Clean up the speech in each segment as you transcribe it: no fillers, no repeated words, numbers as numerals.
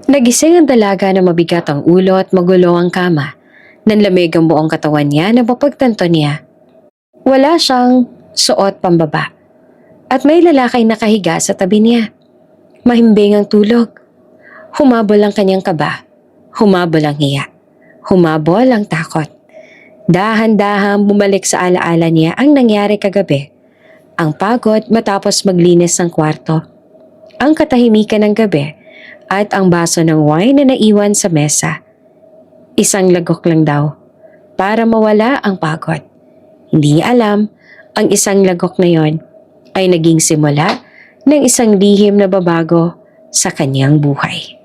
Nagising ang dalaga na mabigat ang ulo at magulo ang kama. Nanlamig ang buong katawan niya na mapagtanto niya. Wala siyang suot pambaba. At may lalaki nakahiga sa tabi niya. Mahimbing ang tulog. Humabol ang kanyang kaba. Humabol ang hiya. Humabol ang takot. Dahan-dahan bumalik sa alaala niya ang nangyari kagabi. Ang pagod matapos maglinis ng kwarto. Ang katahimikan ng gabi at ang baso ng wine na naiwan sa mesa. Isang lagok lang daw para mawala ang pagod. Hindi niya alam ang isang lagok na yon ay naging simula ng isang lihim na babago sa kanyang buhay.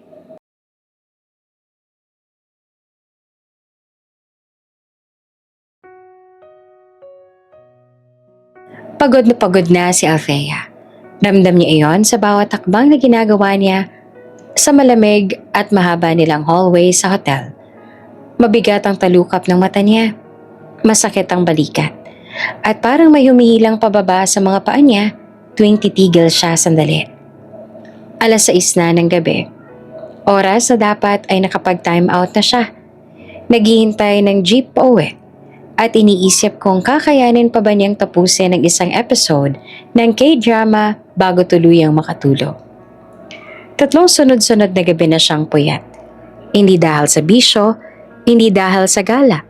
Pagod na si Althea. Ramdam niya iyon sa bawat takbang na ginagawa niya sa malamig at mahaba nilang hallway sa hotel. Mabigat ang talukap ng mata niya. Masakit ang balikat. At parang may humihilang pababa sa mga paa niya tuwing titigil siya sandali. 6:00 na ng gabi. Oras na dapat ay nakapag-time out na siya. Naghihintay ng jeep pauwi. At iniisip kung kakayanin pa ba niyang tapusin ang isang episode ng K-drama bago tuluyang makatulog. 3 sunod-sunod na gabi na siyang puyat. Hindi dahil sa bisyo, hindi dahil sa gala,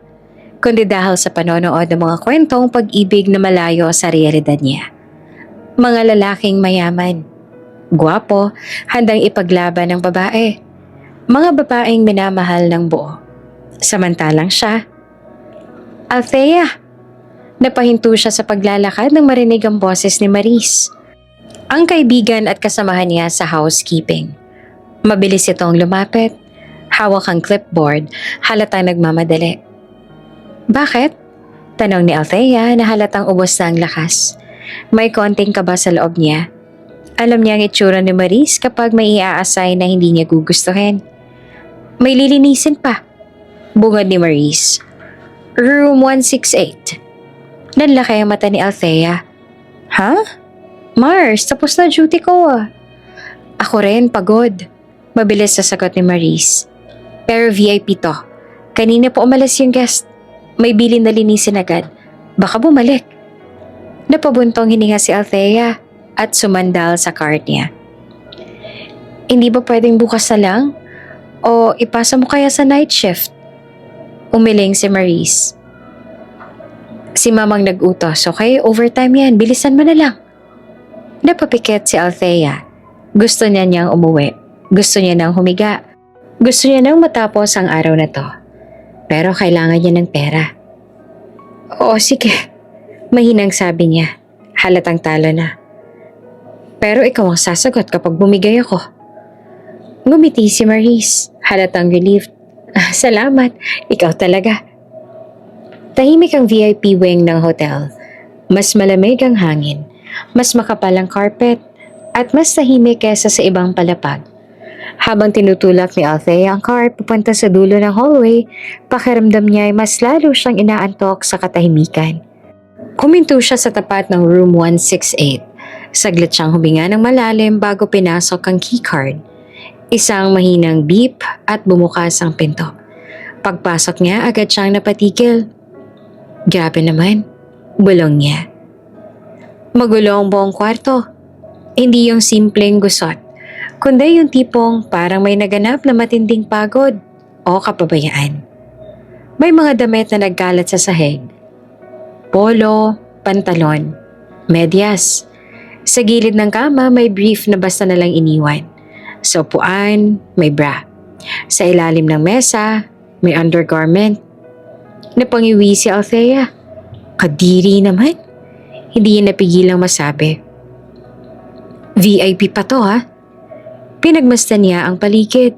kundi dahil sa panonood ng mga kwentong pag-ibig na malayo sa realidad niya. Mga lalaking mayaman, gwapo, handang ipaglaban ng babae. Mga babaeng minamahal ng buo. Samantalang siya, Althea! Napahinto siya sa paglalakad nang marinig ang boses ni Maris. Ang kaibigan at kasamahan niya sa housekeeping. Mabilis itong lumapit. Hawak ang clipboard, halatang nagmamadali. Bakit? Tanong ni Althea na halatang ubos na ang lakas. May konting kaba sa loob niya. Alam niya ang itsura ni Maris kapag may i-a-assign na hindi niya gugustuhin. May lilinisin pa. Bungad ni Maris. Room 168. Nanlaki ang mata ni Althea. Ha? Mars, tapos na duty ko ah. Ako rin, pagod. Mabilis sa sagot ni Maris. Pero VIP to. Kanina po umalis yung guest. May bilin na linisin agad. Baka bumalik. Napabuntong hininga si Althea at sumandal sa cart niya. Hindi ba pwedeng bukas na lang? O ipasa mo kaya sa night shift? Umiling si Maris. Si mamang nag-utos, okay? Overtime yan, bilisan mo na lang. Napapikit si Althea. Gusto niya niyang umuwi. Gusto niya nang humiga. Gusto niya nang matapos ang araw na to. Pero kailangan niya ng pera. Oo, sige. Mahinang sabi niya. Halatang talo na. Pero ikaw ang sasagot kapag bumigay ako. Ngumiti si Maris. Halatang relieved. Salamat, ikaw talaga. Tahimik ang VIP wing ng hotel. Mas malamig ang hangin, mas makapal ang carpet, at mas tahimik kesa sa ibang palapag. Habang tinutulak ni Althea ang cart papunta sa dulo ng hallway, pakiramdam niya ay mas lalo siyang inaantok sa katahimikan. Kuminto siya sa tapat ng room 168. Saglit siyang huminga ng malalim bago pinasok ang keycard. Isang mahinang beep at bumukas ang pinto. Pagpasok niya, agad siyang napatigil. Grabe naman, bulong niya. Magulo ang buong kwarto. Hindi yung simpleng gusot, kundi yung tipong parang may naganap na matinding pagod o kapabayaan. May mga damit na nagkalat sa sahig. Polo, pantalon, medyas. Sa gilid ng kama may brief na basta nalang iniwan. Sa upuan, may bra. Sa ilalim ng mesa, may undergarment. Napangiwi si Althea. Kadiri naman. Hindi niya napigilang masabi. VIP pa to ha? Pinagmasdan niya ang paligid.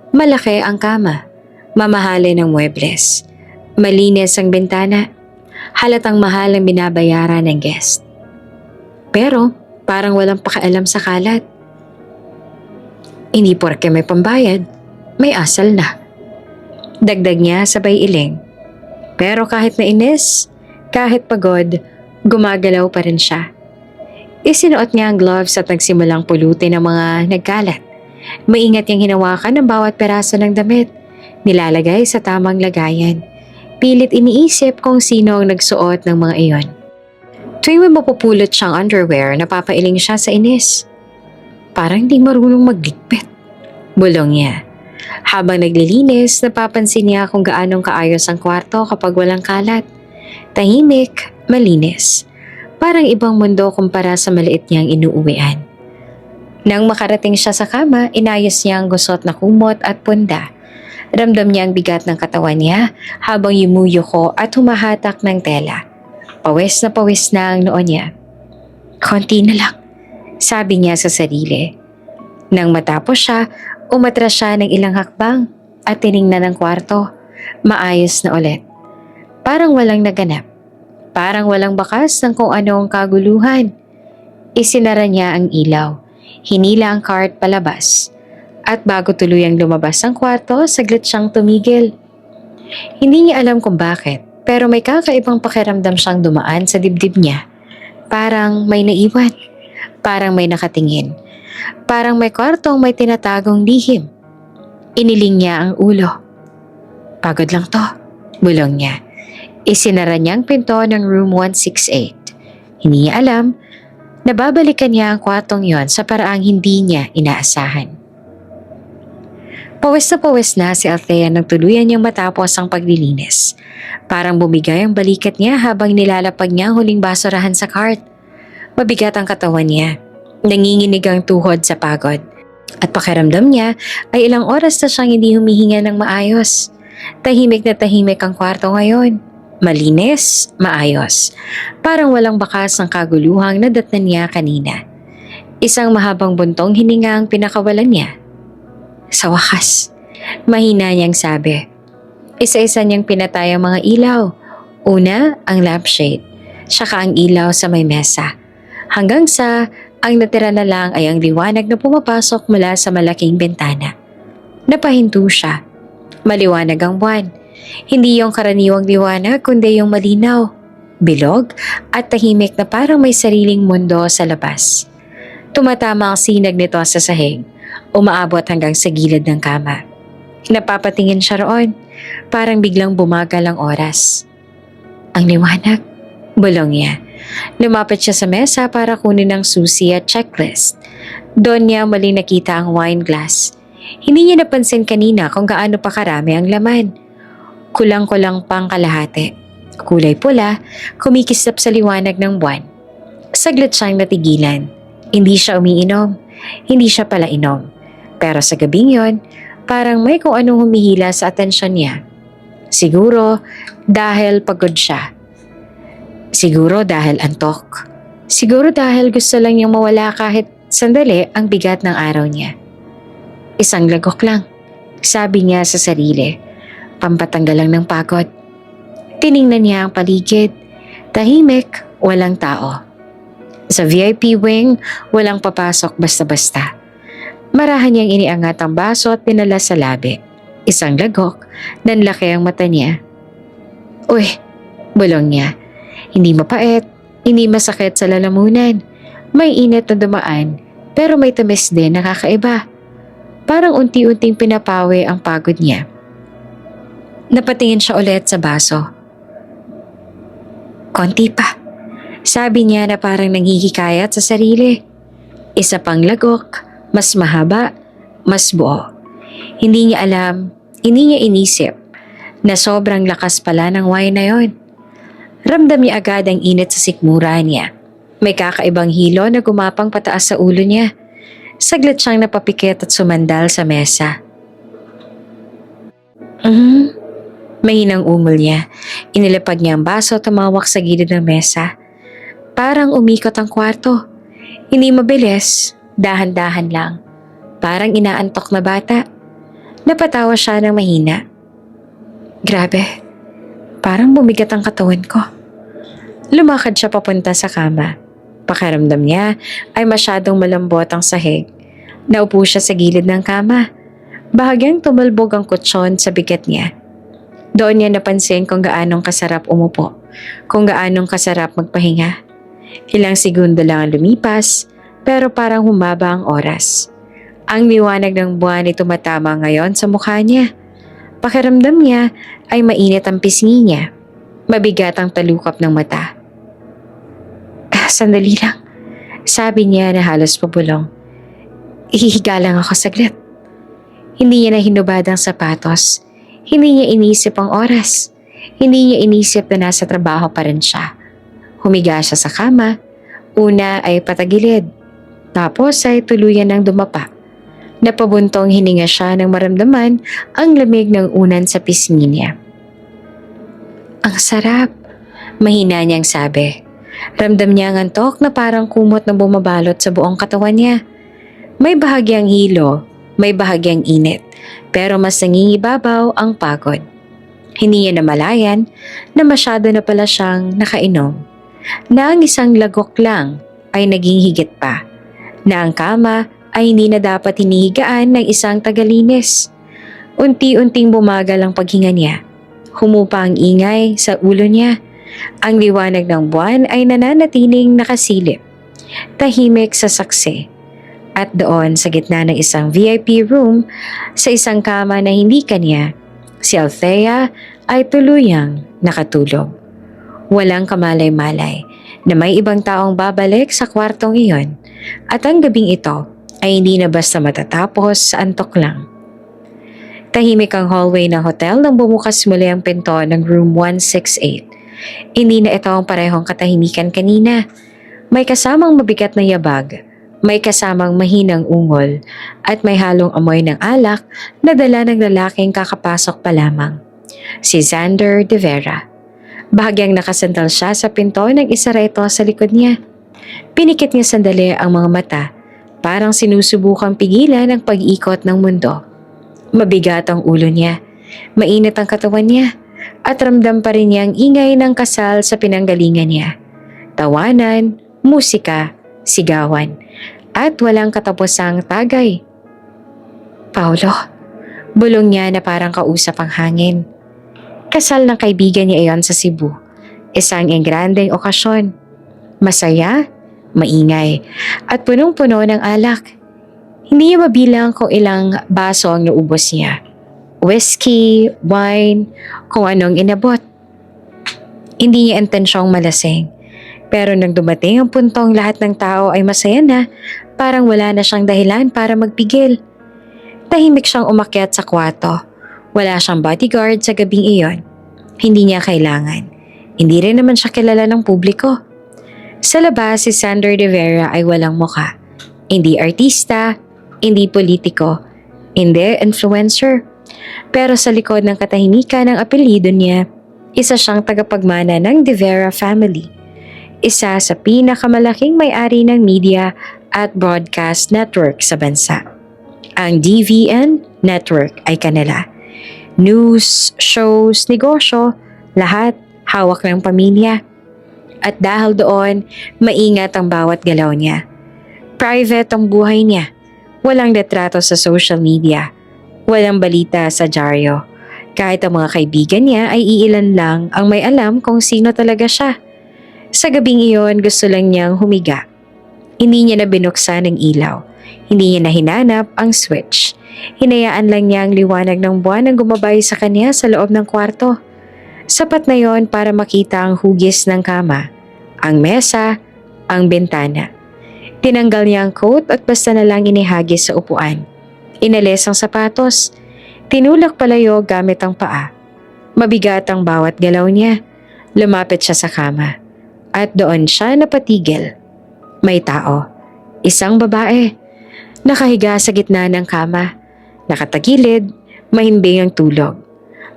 Malaki ang kama. Mamahalin ang muebles. Malinis ang bintana. Halatang mahal ang binabayaran ng guest. Pero parang walang pakialam sa kalat. Hindi porke may pambayad, may asal na. Dagdag niya sabay iling. Pero kahit nainis, kahit pagod, gumagalaw pa rin siya. Isinuot niya ang gloves at nagsimulang pulutin ang mga nagkalat. Maingat niyang hinawakan ang bawat peraso ng damit. Nilalagay sa tamang lagayan. Pilit iniisip kung sino ang nagsuot ng mga iyon. Tuwing may mapupulot siyang underwear, napapailing siya sa inis. Parang di marunong magligpit. Bulong niya. Habang naglilinis, napapansin niya kung gaanong kaayos ang kwarto kapag walang kalat. Tahimik, malinis. Parang ibang mundo kumpara sa maliit niyang inuuwian. Nang makarating siya sa kama, inayos niya ang gusot na kumot at punda. Ramdam niya ang bigat ng katawan niya habang yumuyuko at humahatak ng tela. Pawis na ang noo niya. Konti na lang, sabi niya sa sarili. Nang matapos siya, umatras siya ng ilang hakbang at tiningnan ang kwarto. Maayos na ulit. Parang walang naganap. Parang walang bakas ng kung anong kaguluhan. Isinara niya ang ilaw. Hinila ang cart palabas. At bago tuluyang lumabas ang kwarto, saglit siyang tumigil. Hindi niya alam kung bakit, pero may kakaibang pakiramdam siyang dumaan sa dibdib niya. Parang may naiwan. Parang may nakatingin. Parang may kwartong may tinatagong lihim. Iniling niya ang ulo. Pagod lang to, bulong niya. Isinara niya ang pinto ng room 168. Hindi niya alam, nababalikan niya ang kwartong yon sa paraang hindi niya inaasahan. Pawis na si Althea nang tuluyan niyang matapos ang paglilinis. Parang bumigay ang balikat niya habang nilalapag niya ang huling basurahan sa cart. Mabigat ang katawan niya. Nanginginig ang tuhod sa pagod. At pakiramdam niya ay ilang oras na siyang hindi humihinga ng maayos. Tahimik na tahimik ang kwarto ngayon. Malinis, maayos. Parang walang bakas ng kaguluhang nadatnan niya kanina. Isang mahabang buntong hininga ang pinakawalan niya. Sa wakas, mahina niyang sabi. Isa-isa niyang pinatay ang mga ilaw. Una, ang lampshade. Saka ang ilaw sa may mesa. Hanggang sa ang natira na lang ay ang liwanag na pumapasok mula sa malaking bintana. Napahinto siya. Maliwanag ang buwan. Hindi yung karaniwang liwanag kundi yung malinaw, bilog at tahimik na parang may sariling mundo sa labas. Tumatama ang sinag nito sa sahig. Umaabot hanggang sa gilid ng kama. Napapatingin siya roon. Parang biglang bumagal ang oras. Ang liwanag, bulong niya. Lumapit siya sa mesa para kunin ang susi at checklist. Doon niya mali nakita ang wine glass. Hindi niya napansin kanina kung gaano pa karami ang laman. Kulang-kulang pang kalahati. Kulay pula, kumikislap sa liwanag ng buwan. Saglit siyang natigilan. Hindi siya umiinom. Hindi siya pala inom. Pero sa gabing yon, parang may kung anong humihila sa atensyon niya. Siguro dahil pagod siya. Siguro dahil antok. Siguro dahil gusto lang niyang mawala kahit sandali ang bigat ng araw niya. Isang lagok lang, sabi niya sa sarili. Pampatanggal lang ng pagod. Tiningnan niya ang paligid. Tahimik, walang tao. Sa VIP wing, walang papasok basta-basta. Marahan niyang iniangat ang baso at dinala sa labi. Isang lagok, nanlaki ang mata niya. Uy, bulong niya. Hindi mapait, hindi masakit sa lalamunan. May init na dumaan, pero may tamis din na kakaiba. Parang unti-unting pinapawi ang pagod niya. Napatingin siya ulit sa baso. Konti pa, sabi niya na parang nanghihikayat sa sarili. Isa pang lagok, mas mahaba, mas buo. Hindi niya alam, hindi niya inisip na sobrang lakas pala ng wine na yon. Ramdam niya agad ang init sa sikmura niya. May kakaibang hilo na gumapang pataas sa ulo niya. Saglit siyang napapikit at sumandal sa mesa. Mahinang umol niya. Inilapag niya ang baso at tumawak sa gilid ng mesa. Parang umikot ang kwarto. Hindi mabilis, dahan-dahan lang. Parang inaantok na bata. Napatawa siya ng mahina. Grabe, parang bumigat ang katawan ko. Lumakad siya papunta sa kama. Pakiramdam niya ay masyadong malambot ang sahig. Naupo siya sa gilid ng kama. Bahagyang tumalbog ang kutsyon sa bigat niya. Doon niya napansin kung gaanong kasarap umupo, kung gaanong kasarap magpahinga. Ilang segundo lang ang lumipas, pero parang humaba ang oras. Ang liwanag ng buwan ay tumatama ngayon sa mukha niya. Pakiramdam niya ay mainit ang pisngi niya. Mabigat ang talukap ng mata. Sandali lang, sabi niya na halos pabulong. Ihihiga lang ako saglit. Hindi niya na hinubad ang sapatos. Hindi niya inisip ang oras. Hindi niya inisip na nasa trabaho pa rin siya. Humiga siya sa kama. Una ay patagilid. Tapos ay tuluyan ng dumapa. Napabuntong hininga siya nang maramdaman ang lamig ng unan sa pisngi niya. Ang sarap, mahina niyang sabi. Ramdam niya ang antok na parang kumot na bumabalot sa buong katawan niya. May bahagyang hilo, may bahagyang init, pero mas nangingibabaw ang pagod. Hindi niya namalayan na masyado na pala siyang nakainom, na ang isang lagok lang ay naging higit pa, na ang kama ay hindi na dapat hinihigaan ng isang tagalinis. Unti-unting bumagal ang paghinga niya. Humupa ang ingay sa ulo niya. Ang liwanag ng buwan ay nananatiling nakasilip, tahimik sa saksi. At doon sa gitna ng isang VIP room, sa isang kama na hindi kanya, si Althea ay tuluyang nakatulog. Walang kamalay-malay na may ibang taong babalik sa kwartong iyon at ang gabing ito ay hindi na basta matatapos sa antok lang. Tahimik ang hallway ng hotel nang bumukas muli ang pinto ng room 168. Hindi na ito ang parehong katahimikan kanina. May kasamang mabigat na yabag, may kasamang mahinang ungol, at may halong amoy ng alak na dala ng lalaking kakapasok pa lamang. Si Xander de Vera. Bahagyang nakasantal siya sa pinto ng isa rito sa likod niya. Pinikit niya sandali ang mga mata, parang sinusubukang pigilan ang pag-ikot ng mundo. Mabigat ang ulo niya, mainit ang katawan niya, at ramdam pa rin niya ang ingay ng kasal sa pinanggalingan niya. Tawanan, musika, sigawan, at walang katapusang tagay. Paulo, bulong niya na parang kausap ang hangin. Kasal ng kaibigan niya iyon sa Cebu. Isang engrandeng okasyon. Masaya, maingay, at punong-puno ng alak. Hindi niya mabilang kung ilang baso ang naubos niya. Whiskey, wine, kung anong inabot. Hindi niya intensyong malasing. Pero nang dumating ang puntong lahat ng tao ay masaya na, parang wala na siyang dahilan para magpigil. Tahimik siyang umakyat sa kwarto. Wala siyang bodyguard sa gabing iyon. Hindi niya kailangan. Hindi rin naman siya kilala ng publiko. Sa labas, si Xander de Vera ay walang muka. Hindi artista, hindi politiko, hindi influencer. Pero sa likod ng katahimikan ng apelyido niya, isa siyang tagapagmana ng De Vera family. Isa sa pinakamalaking may-ari ng media at broadcast network sa bansa. Ang DVN network ay kanila. News, shows, negosyo, lahat hawak ng pamilya. At dahil doon, maingat ang bawat galaw niya. Private ang buhay niya. Walang litrato sa social media. Walang balita sa dyaryo. Kahit ang mga kaibigan niya ay iilan lang ang may alam kung sino talaga siya. Sa gabing iyon, gusto lang niyang humiga. Hindi niya na binuksan ang ilaw. Hindi niya na hinanap ang switch. Hinayaan lang niya ang liwanag ng buwan ang gumabay sa kanya sa loob ng kwarto. Sapat na yon para makita ang hugis ng kama, ang mesa, ang bintana. Tinanggal niya ang coat at basta na lang inihagis sa upuan. Inalis ang sapatos. Tinulak palayo gamit ang paa. Mabigat ang bawat galaw niya. Lumapit siya sa kama. At doon siya napatigil. May tao. Isang babae. Nakahiga sa gitna ng kama. Nakatagilid, mahimbing ang tulog.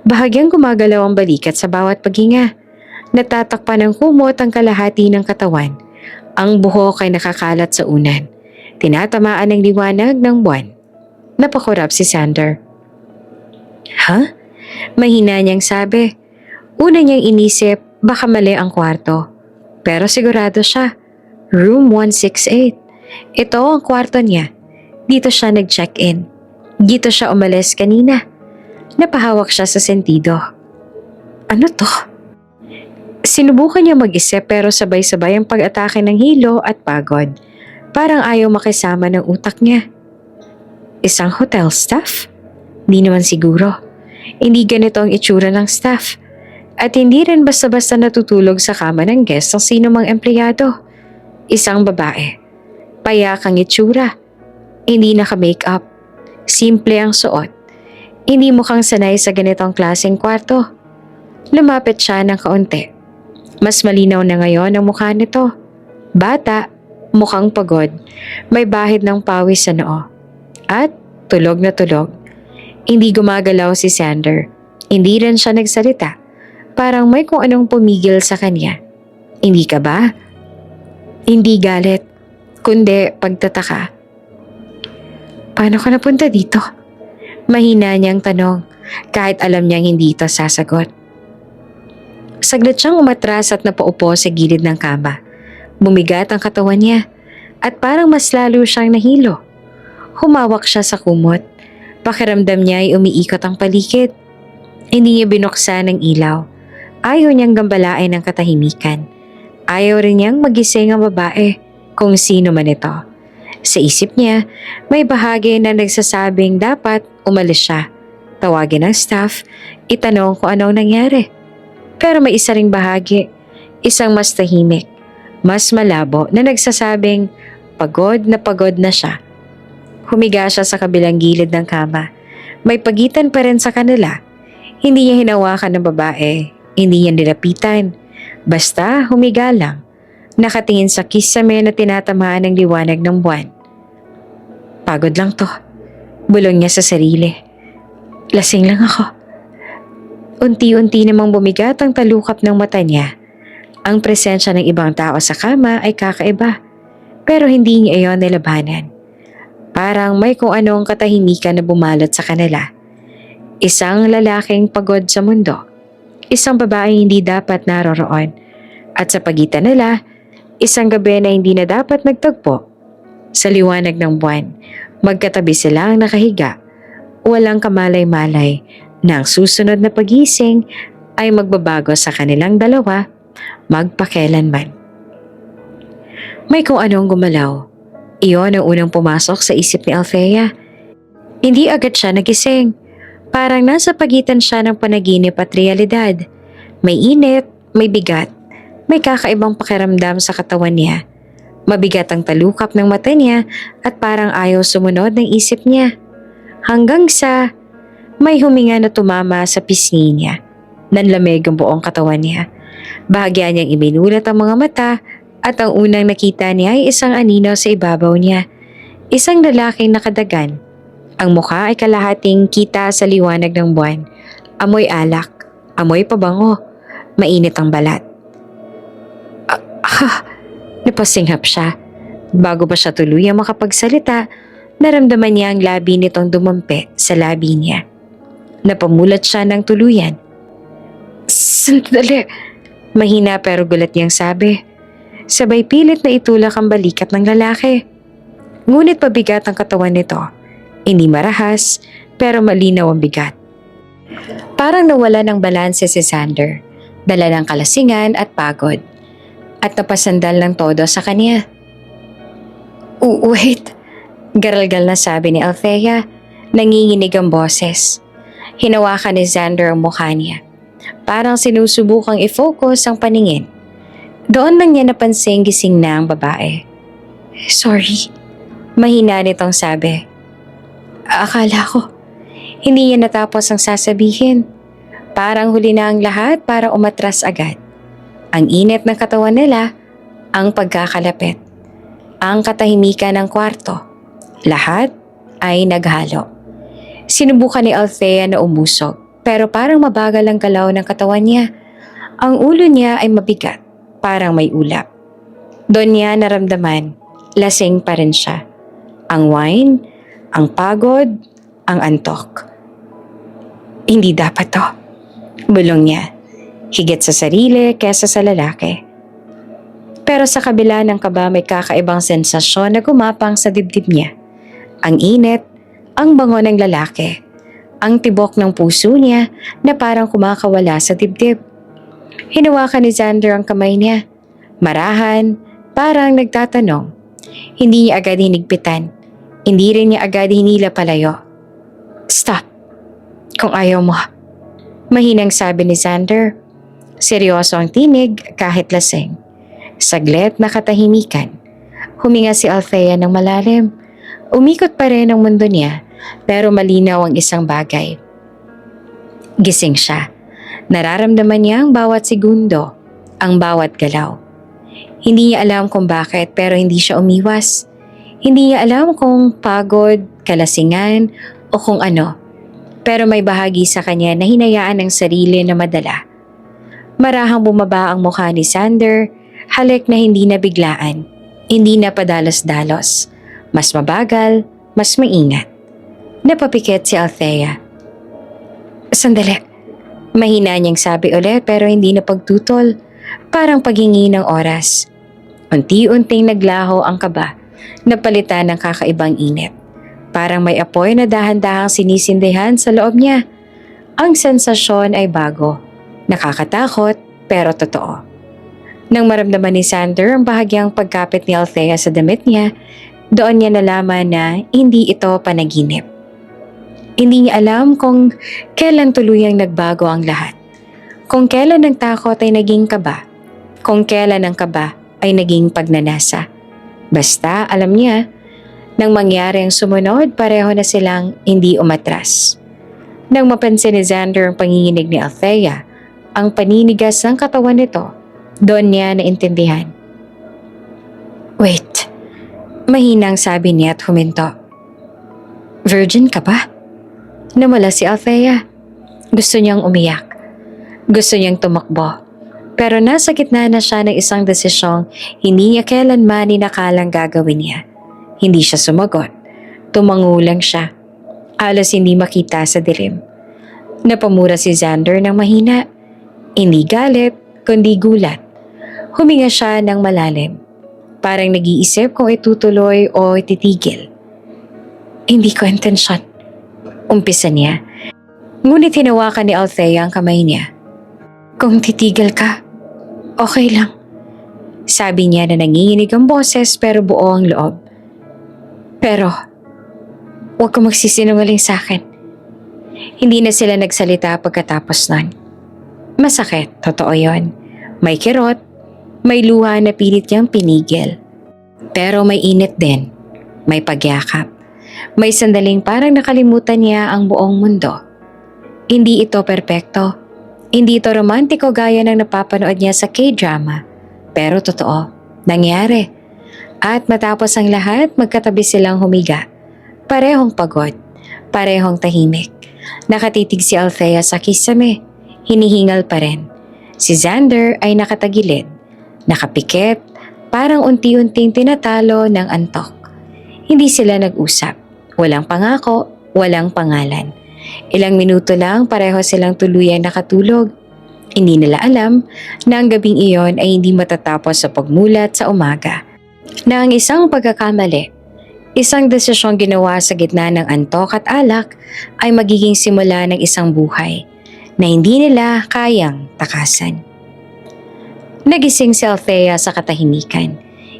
Bahagyang gumagalaw ang balikat sa bawat paghinga. Natatakpan ng kumot ang kalahati ng katawan. Ang buhok ay nakakalat sa unan. Tinatamaan ng liwanag ng buwan. Napakurap si Xander. Ha? Mahina niyang sabi. Una niyang inisip baka mali ang kwarto. Pero sigurado siya. Room 168. Ito ang kwarto niya. Dito siya nag-check-in. Dito siya umalis kanina. Napahawak siya sa sentido. Ano to? Sinubukan niya mag-isip pero sabay-sabay ang pag-atake ng hilo at pagod. Parang ayaw makisama ng utak niya. Isang hotel staff? Di naman siguro. Hindi ganito ang itsura ng staff. At hindi rin basta-basta natutulog sa kama ng guest ang sino mang empleyado. Isang babae. Payak ang itsura. Hindi naka-makeup. Simple ang suot. Hindi mukhang sanay sa ganitong klaseng kwarto. Lumapit siya ng kaunti. Mas malinaw na ngayon ang mukha nito. Bata, mukhang pagod. May bahid ng pawis sa noo. At tulog na tulog. Hindi gumagalaw si Xander. Hindi rin siya nagsalita. Parang may kung anong pumigil sa kanya. Hindi ka ba? Hindi galit, kundi pagtataka. Paano ka napunta dito? Mahina niyang tanong, kahit alam niyang hindi ito sasagot. Saglit siyang umatras at napaupo sa gilid ng kama. Bumigat ang katawan niya at parang mas lalo siyang nahilo. Humawak siya sa kumot. Pakiramdam niya ay umiikot ang paligid. Hindi niya binuksan ang ilaw. Ayaw niyang gambalain ang katahimikan. Ayaw rin niyang magising ang babae, kung sino man ito. Sa isip niya, may bahagi na nagsasabing dapat umalis siya. Tawagin ang staff, itanong kung anong nangyari. Pero may isa ring bahagi, isang mas tahimik, mas malabo na nagsasabing pagod na siya. Humiga siya sa kabilang gilid ng kama. May pagitan pa rin sa kanila. Hindi niya hinawakan ng babae, hindi niya nilapitan. Basta humiga lang, nakatingin sa kisame na tinatamaan ng liwanag ng buwan. Pagod lang to, bulong niya sa sarili. Lasing lang ako. Unti-unti namang bumigat ang talukap ng mata niya. Ang presensya ng ibang tao sa kama ay kakaiba, pero hindi niya iyon nilabanan. Parang may kung anong katahimikan na bumalot sa kanila. Isang lalaking pagod sa mundo. Isang babaeng hindi dapat naroroon. At sa pagitan nila, isang gabi na hindi na dapat magtagpo. Sa liwanag ng buwan, magkatabi silang nakahiga. Walang kamalay-malay na ang susunod na pagising ay magbabago sa kanilang dalawa magpakailanman. May kung anong gumalaw. Iyon ang unang pumasok sa isip ni Althea. Hindi agad siya nagising. Parang nasa pagitan siya ng panaginip at realidad. May init, may bigat, may kakaibang pakiramdam sa katawan niya. Mabigat ang talukap ng mata niya at parang ayaw sumunod ng isip niya. Hanggang sa may huminga na tumama sa pisngi niya. Nanlamig ang buong katawan niya. Bahagya niyang ibinulat ang mga mata at ang unang nakita niya ay isang anino sa ibabaw niya. Isang lalaking nakadagan. Ang mukha ay kalahating kita sa liwanag ng buwan. Amoy alak, amoy pabango, mainit ang balat. Napasinghap siya. Bago pa siya tuluyang makapagsalita, naramdaman niya ang labi nitong dumampi sa labi niya. Napamulat siya ng tuluyan. Sandali, mahina pero gulat niyang sabi. Sabay pilit na itulak ang balikat ng lalaki. Ngunit pabigat ang katawan nito. Hindi marahas, pero malinaw ang bigat. Parang nawala ng balanse si Xander, dala ng kalasingan at pagod, at napasandal ng todo sa kanya. Wait, garalgal na sabi ni Althea, nanginginig ang boses. Hinawakan ni Xander ang mukha niya, parang sinusubukang i-focus ang paningin. Doon lang niya napansing gising na ang babae. Sorry, mahina nitong sabi. Akala ko, hindi niya natapos ang sasabihin. Parang huli na ang lahat para umatras agad. Ang init ng katawan nila, ang pagkakalapit, ang katahimikan ng kwarto. Lahat ay naghalo. Sinubukan ni Althea na umusog, pero parang mabagal ang galaw ng katawan niya. Ang ulo niya ay mabigat, parang may ulap. Doon niya naramdaman, lasing pa rin siya. Ang wine, ang pagod, ang antok. Hindi dapat to, bulong niya. Higit sa sarili kesa sa lalaki. Pero sa kabila ng kaba may kakaibang sensasyon na gumapang sa dibdib niya. Ang init, ang bango ng lalaki, ang tibok ng puso niya na parang kumakawala sa dibdib. Hinawakan ni Xander ang kamay niya. Marahan, parang nagtatanong. Hindi niya agad hinigpitan. Hindi rin niya agad hinila palayo. Stop, kung ayaw mo. Mahinang sabi ni Xander. Seryoso ang tinig kahit lasing. Saglit na katahimikan. Huminga si Althea ng malalim. Umikot pa rin ang mundo niya, pero malinaw ang isang bagay. Gising siya. Nararamdaman niya ang bawat segundo, ang bawat galaw. Hindi niya alam kung bakit pero hindi siya umiwas. Hindi niya alam kung pagod, kalasingan o kung ano. Pero may bahagi sa kanya na hinayaan ng sarili na madala. Marahang bumaba ang mukha ni Xander, halik na hindi na biglaan, hindi na padalos-dalos. Mas mabagal, mas maingat. Napapikit si Althea. Sandali. Mahina niyang sabi ulit pero hindi na pagtutol, parang paghingi ng oras. Unti-unting naglaho ang kaba, napalitan ng kakaibang init. Parang may apoy na dahan-dahang sinisindihan sa loob niya. Ang sensasyon ay bago, nakakatakot pero totoo. Nang maramdaman ni Xander ang bahagyang pagkapit ni Althea sa damit niya, doon niya nalaman na hindi ito panaginip. Hindi niya alam kung kailan tuluyang nagbago ang lahat. Kung kailan ang takot ay naging kaba. Kung kailan ang kaba ay naging pagnanasa. Basta alam niya, nang mangyari ang sumunod, pareho na silang hindi umatras. Nang mapansin ni Xander ang panginginig ni Althea, ang paninigas ng katawan nito, doon niya naintindihan. Wait, mahinang sabi niya at huminto. Virgin ka ba? Namala si Althea. Gusto niyang umiyak. Gusto niyang tumakbo. Pero nasa gitna na siya ng isang desisyong hindi niya kailanman inakalang gagawin niya. Hindi siya sumagot. Tumango lang siya. Alos hindi makita sa dilim. Napamura si Xander ng mahina. Hindi galit, kundi gulat. Huminga siya ng malalim. Parang nag-iisip kung itutuloy o ititigil. Hindi ko intensyon. Umpisa niya. Ngunit hinawakan ni Althea ang kamay niya. Kung titigil ka, okay lang. Sabi niya na nanginginig ang boses pero buo ang loob. Pero, huwag kang magsisinungaling sa akin. Hindi na sila nagsalita pagkatapos nun. Masakit, totoo yon. May kirot, may luha na pilit niyang pinigil. Pero may init din, may pagyakap. May sandaling parang nakalimutan niya ang buong mundo. Hindi ito perpekto. Hindi ito romantiko gaya ng napapanood niya sa K-drama. Pero totoo, nangyari. At matapos ang lahat, magkatabi silang humiga. Parehong pagod, parehong tahimik. Nakatitig si Althea sa kisame. Hinihingal pa rin. Si Xander ay nakatagilid, nakapikit, parang unti-unting tinatalo ng antok. Hindi sila nag-usap. Walang pangako, walang pangalan. Ilang minuto lang pareho silang tuluyang nakatulog. Hindi nila alam na ang gabing iyon ay hindi matatapos sa pagmulat sa umaga. Na ang isang pagkakamali, isang desisyong ginawa sa gitna ng antok at alak ay magiging simula ng isang buhay na hindi nila kayang takasan. Nagising si Althea sa katahimikan.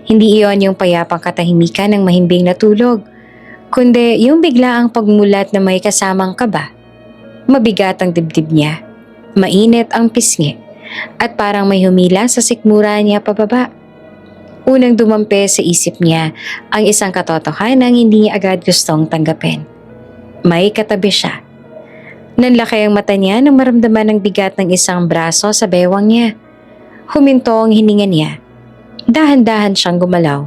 Hindi iyon yung payapang katahimikan ng mahimbing na tulog, kundi yung biglaang pagmulat na may kasamang kaba. Mabigat ang dibdib niya, mainit ang pisngi, at parang may humila sa sikmura niya pababa. Unang dumampi sa isip niya ang isang katotohanan hindi niya agad gustong tanggapin. May katabi siya. Nanlaki ang mata niya nang maramdaman ang bigat ng isang braso sa bewang niya. Huminto ang hininga niya. Dahan-dahan siyang gumalaw.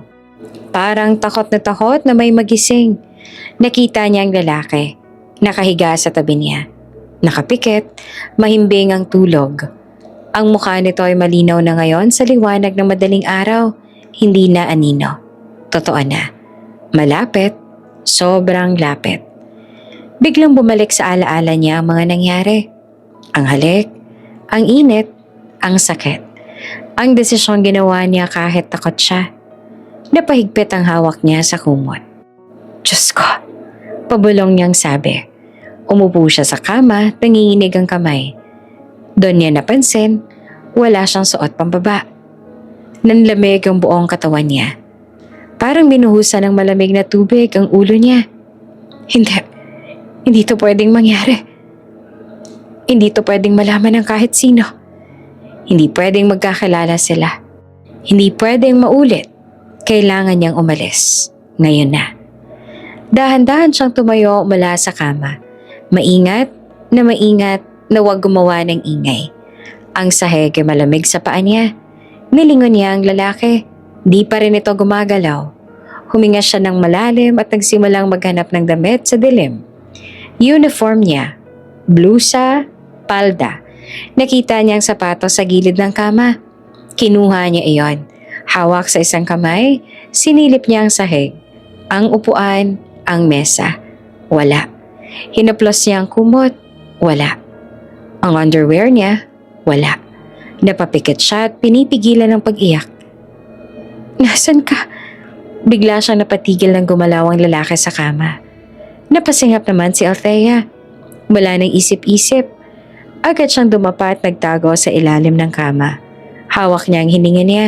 Parang takot na may magising. Nakita niya ang lalaki. Nakahiga sa tabi niya. Nakapikit, mahimbing ang tulog. Ang mukha nito ay malinaw na ngayon sa liwanag ng madaling araw. Hindi na anino. Totoo na. Malapit, sobrang lapit. Biglang bumalik sa alaala niya ang mga nangyari. Ang halik, ang init, ang sakit. Ang desisyong ginawa niya kahit takot siya. Napahigpit ang hawak niya sa kumot. Diyos ko, pabulong niyang sabi. Umupo siya sa kama, nanginginig ang kamay. Doon niya napansin, wala siyang suot pambaba. Nanlamig ang buong katawan niya. Parang binuhusan ng malamig na tubig ang ulo niya. Hindi, hindi to pwedeng mangyari. Hindi to pwedeng malaman ng kahit sino. Hindi pwedeng magkakilala sila. Hindi pwedeng maulit. Kailangan niyang umalis. Ngayon na. Dahan-dahan siyang tumayo mula sa kama. Maingat na huwag gumawa ng ingay. Ang sahig ay malamig sa paa niya. Nilingon niya ang lalaki. Di pa rin ito gumagalaw. Huminga siya ng malalim at nagsimulang maghanap ng damit sa dilim. Uniform niya, blusa, palda. Nakita niya ang sapatos sa gilid ng kama. Kinuha niya iyon. Hawak sa isang kamay, sinilip niya ang sahig. Ang upuan, ang mesa. Wala. Hinaplos niya ang kumot. Wala. Ang underwear niya, wala. Napapikit siya at pinipigilan ng pag-iyak. Nasaan ka? Bigla siyang napatigil ng gumalaw ang lalaki sa kama. Napasingap naman si Althea. Wala nang isip-isip. Agad siyang dumapa at nagtago sa ilalim ng kama. Hawak niya ang hininga niya.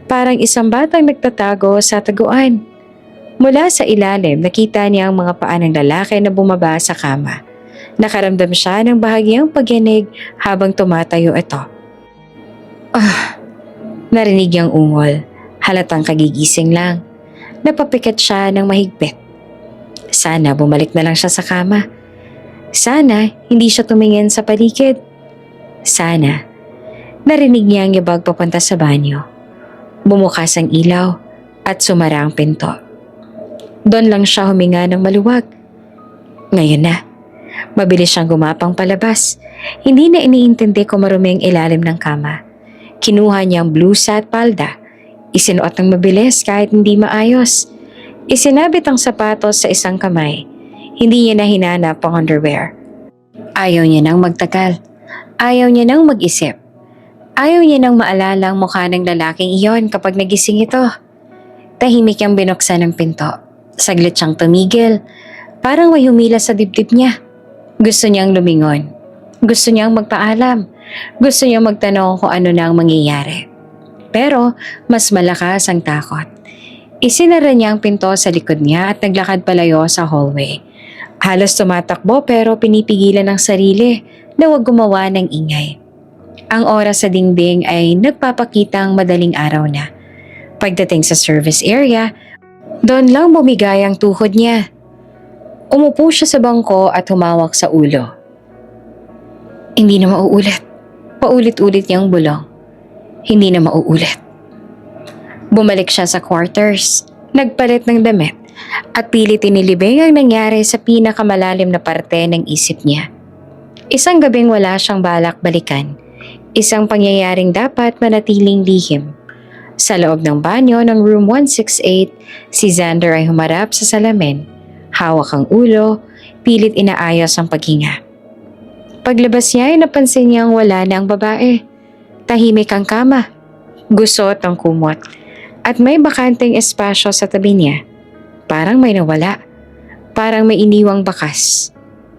Parang isang batang nagtatago sa taguan. Mula sa ilalim, nakita niya ang mga paa ng lalaki na bumaba sa kama. Nakaramdam siya ng bahagyang pagyanig habang tumatayo ito. Narinig niyang ungol. Halatang kagigising lang. Napapikit siya ng mahigpit. Sana bumalik na lang siya sa kama. Sana hindi siya tumingin sa paligid. Sana. Narinig niya ang yabag papunta sa banyo. Bumukas ang ilaw at sumara ang pinto. Doon lang siya huminga ng maluwag. Ngayon na. Mabilis siyang gumapang palabas. Hindi na iniintindi kung marumi ang ilalim ng kama. Kinuha niya ang blusa at palda. Isinuot ng mabilis kahit hindi maayos. Isinabit ang sapatos sa isang kamay. Hindi niya na hinanap ang underwear. Ayaw niya nang magtagal. Ayaw niya nang mag-isip. Ayaw niya nang maalala ang mukha ng lalaking iyon kapag nagising ito. Tahimik niyang binuksan ang pinto. Saglit siyang tumigil. Parang may humila sa dibdib niya. Gusto niyang lumingon. Gusto niyang magpaalam. Gusto niyang magtanong kung ano na ang mangyayari. Pero mas malakas ang takot. Isinara niya ang pinto sa likod niya at naglakad palayo sa hallway. Halos tumatakbo pero pinipigilan ng sarili na huwag gumawa ng ingay. Ang oras sa dingding ay nagpapakitang madaling araw na. Pagdating sa service area, doon lang bumigay ang tuhod niya. Umupo siya sa bangko at humawak sa ulo. Hindi na mauulit. Paulit-ulit niyang bulong. Hindi na mauulit. Bumalik siya sa quarters, nagpalit ng damit, at pilit inilibing ang nangyari sa pinakamalalim na parte ng isip niya. Isang gabing wala siyang balak balikan. Isang pangyayaring dapat manatiling lihim. Sa loob ng banyo ng room 168, si Xander ay humarap sa salamin. Hawak ang ulo, pilit inaayos ang paghinga. Paglabas niya ay napansin niyang wala na ang babae. Tahimik ang kama, gusot ang kumot, at may bakanteng espasyo sa tabi niya. Parang may nawala, parang may iniwang bakas.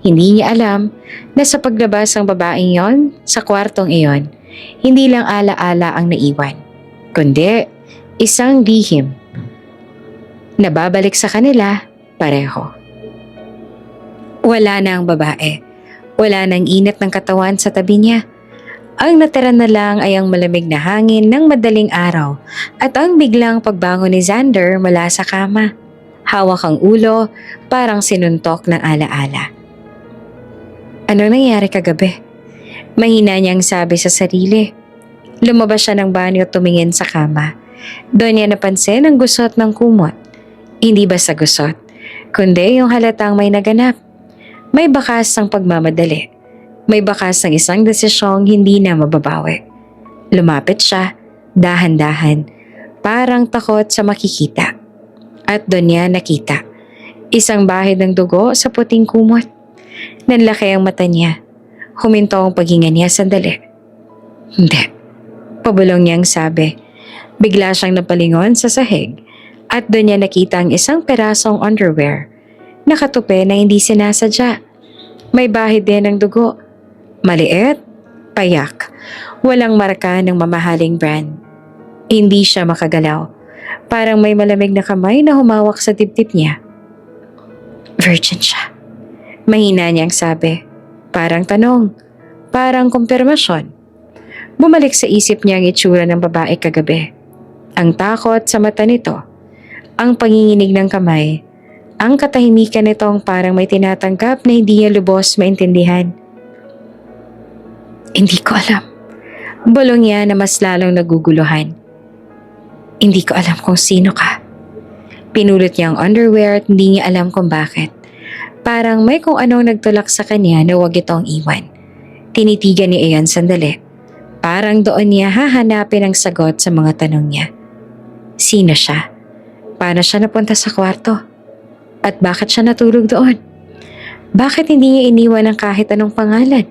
Hindi niya alam na sa paglabas ng babaeng yon sa kwartong iyon, hindi lang ala-ala ang naiwan, kundi isang lihim. Nababalik sa kanila pareho. Wala na ang babae. Wala nang init ng katawan sa tabi niya. Ang natira na lang ay ang malamig na hangin ng madaling araw at ang biglang pagbangon ni Xander mula sa kama. Hawak ang ulo, parang sinuntok ng ala-ala. Anong nangyari kagabi? Mahina niyang sabi sa sarili. Lumabas siya ng banyo at tumingin sa kama. Doon niya napansin ang gusot ng kumot. Hindi basta gusot, kundi yung halatang may naganap. May bakas ng pagmamadali. May bakas ng isang desisyong hindi na mababawi. Lumapit siya, dahan-dahan, parang takot sa makikita. At doon niya nakita. Isang bahid ng dugo sa puting kumot. Nanlaki ang mata niya. Huminto ang paghinga niya sandali. Hindi. Pabulong niyang sabi. Bigla siyang napalingon sa sahig. At doon niya nakita ang isang perasong underwear. Nakatupi na hindi sinasadya. May bahid din ng dugo. Maliit, payak. Walang marka ng mamahaling brand. Hindi siya makagalaw. Parang may malamig na kamay na humawak sa dibdib niya. Virgin siya. Mahina niyang sabi. Parang tanong. Parang kumpirmasyon. Bumalik sa isip niya ang itsura ng babae kagabi. Ang takot sa mata nito. Ang panginginig ng kamay. Ang katahimikan nitong parang may tinatanggap na hindi niya lubos maintindihan. Hindi ko alam. Bulong niya na mas lalong naguguluhan. Hindi ko alam kung sino ka. Pinulot niya ang underwear at hindi niya alam kung bakit. Parang may kung anong nagtulak sa kanya na huwag itong iwan. Tinitigan ni Ian sandali. Parang doon niya hahanapin ang sagot sa mga tanong niya. Sino siya? Paano siya napunta sa kwarto? At bakit siya natulog doon? Bakit hindi niya iniwan ang kahit anong pangalan?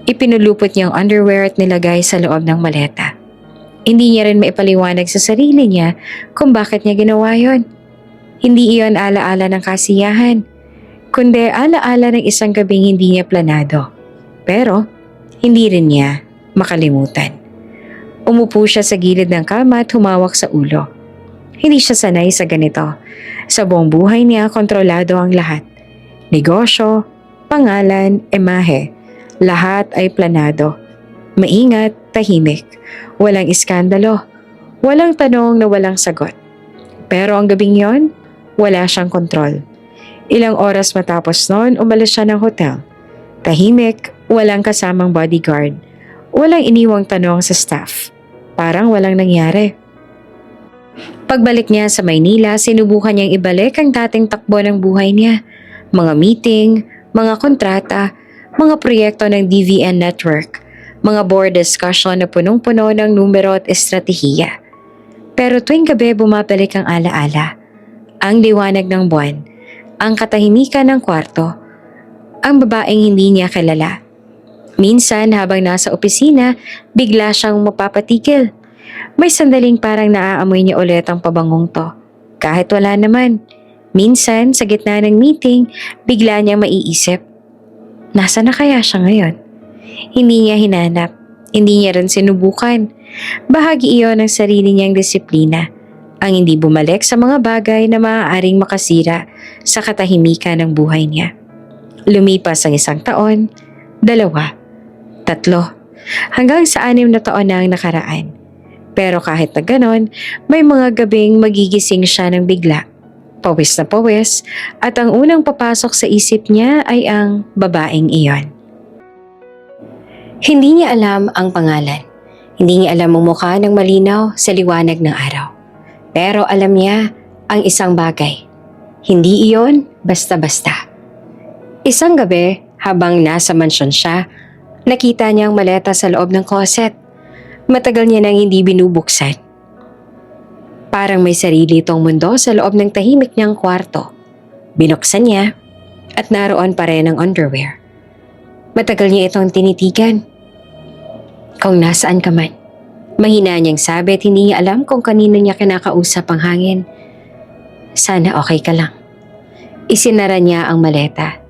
Ipinulupot niya ang underwear at nilagay sa loob ng maleta. Hindi niya rin maipaliwanag sa sarili niya kung bakit niya ginawa yon. Hindi iyon alaala ng kasiyahan, kundi alaala ng isang gabing hindi niya planado. Pero hindi rin niya makalimutan. Umupo siya sa gilid ng kama at humawak sa ulo. Hindi siya sanay sa ganito. Sa buong buhay niya, kontrolado ang lahat. Negosyo, pangalan, imahe, lahat ay planado. Maingat, tahimik, walang iskandalo, walang tanong na walang sagot. Pero ang gabing yon, wala siyang kontrol. Ilang oras matapos noon, umalis siya ng hotel. Tahimik, walang kasamang bodyguard, walang iniwang tanong sa staff. Parang walang nangyari. Pagbalik niya sa Maynila, sinubukan niyang ibalik ang dating takbo ng buhay niya. Mga meeting, mga kontrata, mga proyekto ng DVN network, mga board discussion na punong-puno ng numero at estratehiya. Pero tuwing gabi bumabalik ang alaala, ang liwanag ng buwan, ang katahimikan ng kwarto, ang babaeng hindi niya kilala. Minsan habang nasa opisina, bigla siyang mapapatigil. May sandaling parang naaamoy niya ulit ang pabangong to. Kahit wala naman. Minsan sa gitna ng meeting, bigla niyang maiisip. Nasaan na kaya siya ngayon? Hindi niya hinanap. Hindi niya rin sinubukan. Bahagi iyon ng sarili niyang disiplina. Ang hindi bumalik sa mga bagay na maaaring makasira sa katahimikan ng buhay niya. Lumipas ang 1 taon, 2, 3, hanggang sa 6 na taon na ang nakaraan. Pero kahit na ganon, may mga gabing magigising siya ng bigla. Pawis na pawis at ang unang papasok sa isip niya ay ang babaeng iyon. Hindi niya alam ang pangalan. Hindi niya alam ang mukha ng malinaw sa liwanag ng araw. Pero alam niya ang isang bagay. Hindi iyon basta-basta. Isang gabi, habang nasa mansyon siya, nakita niya ang maleta sa loob ng closet. Matagal niya nang hindi binubuksan. Parang may sarili itong mundo sa loob ng tahimik niyang kwarto. Binuksan niya at naroon pa rin ang underwear. Matagal niya itong tinitigan. Kung nasaan ka man. Mahina niyang sabi at hindi niya alam kung kanino niya kinakausap ang hangin. Sana okay ka lang. Isinara niya ang maleta.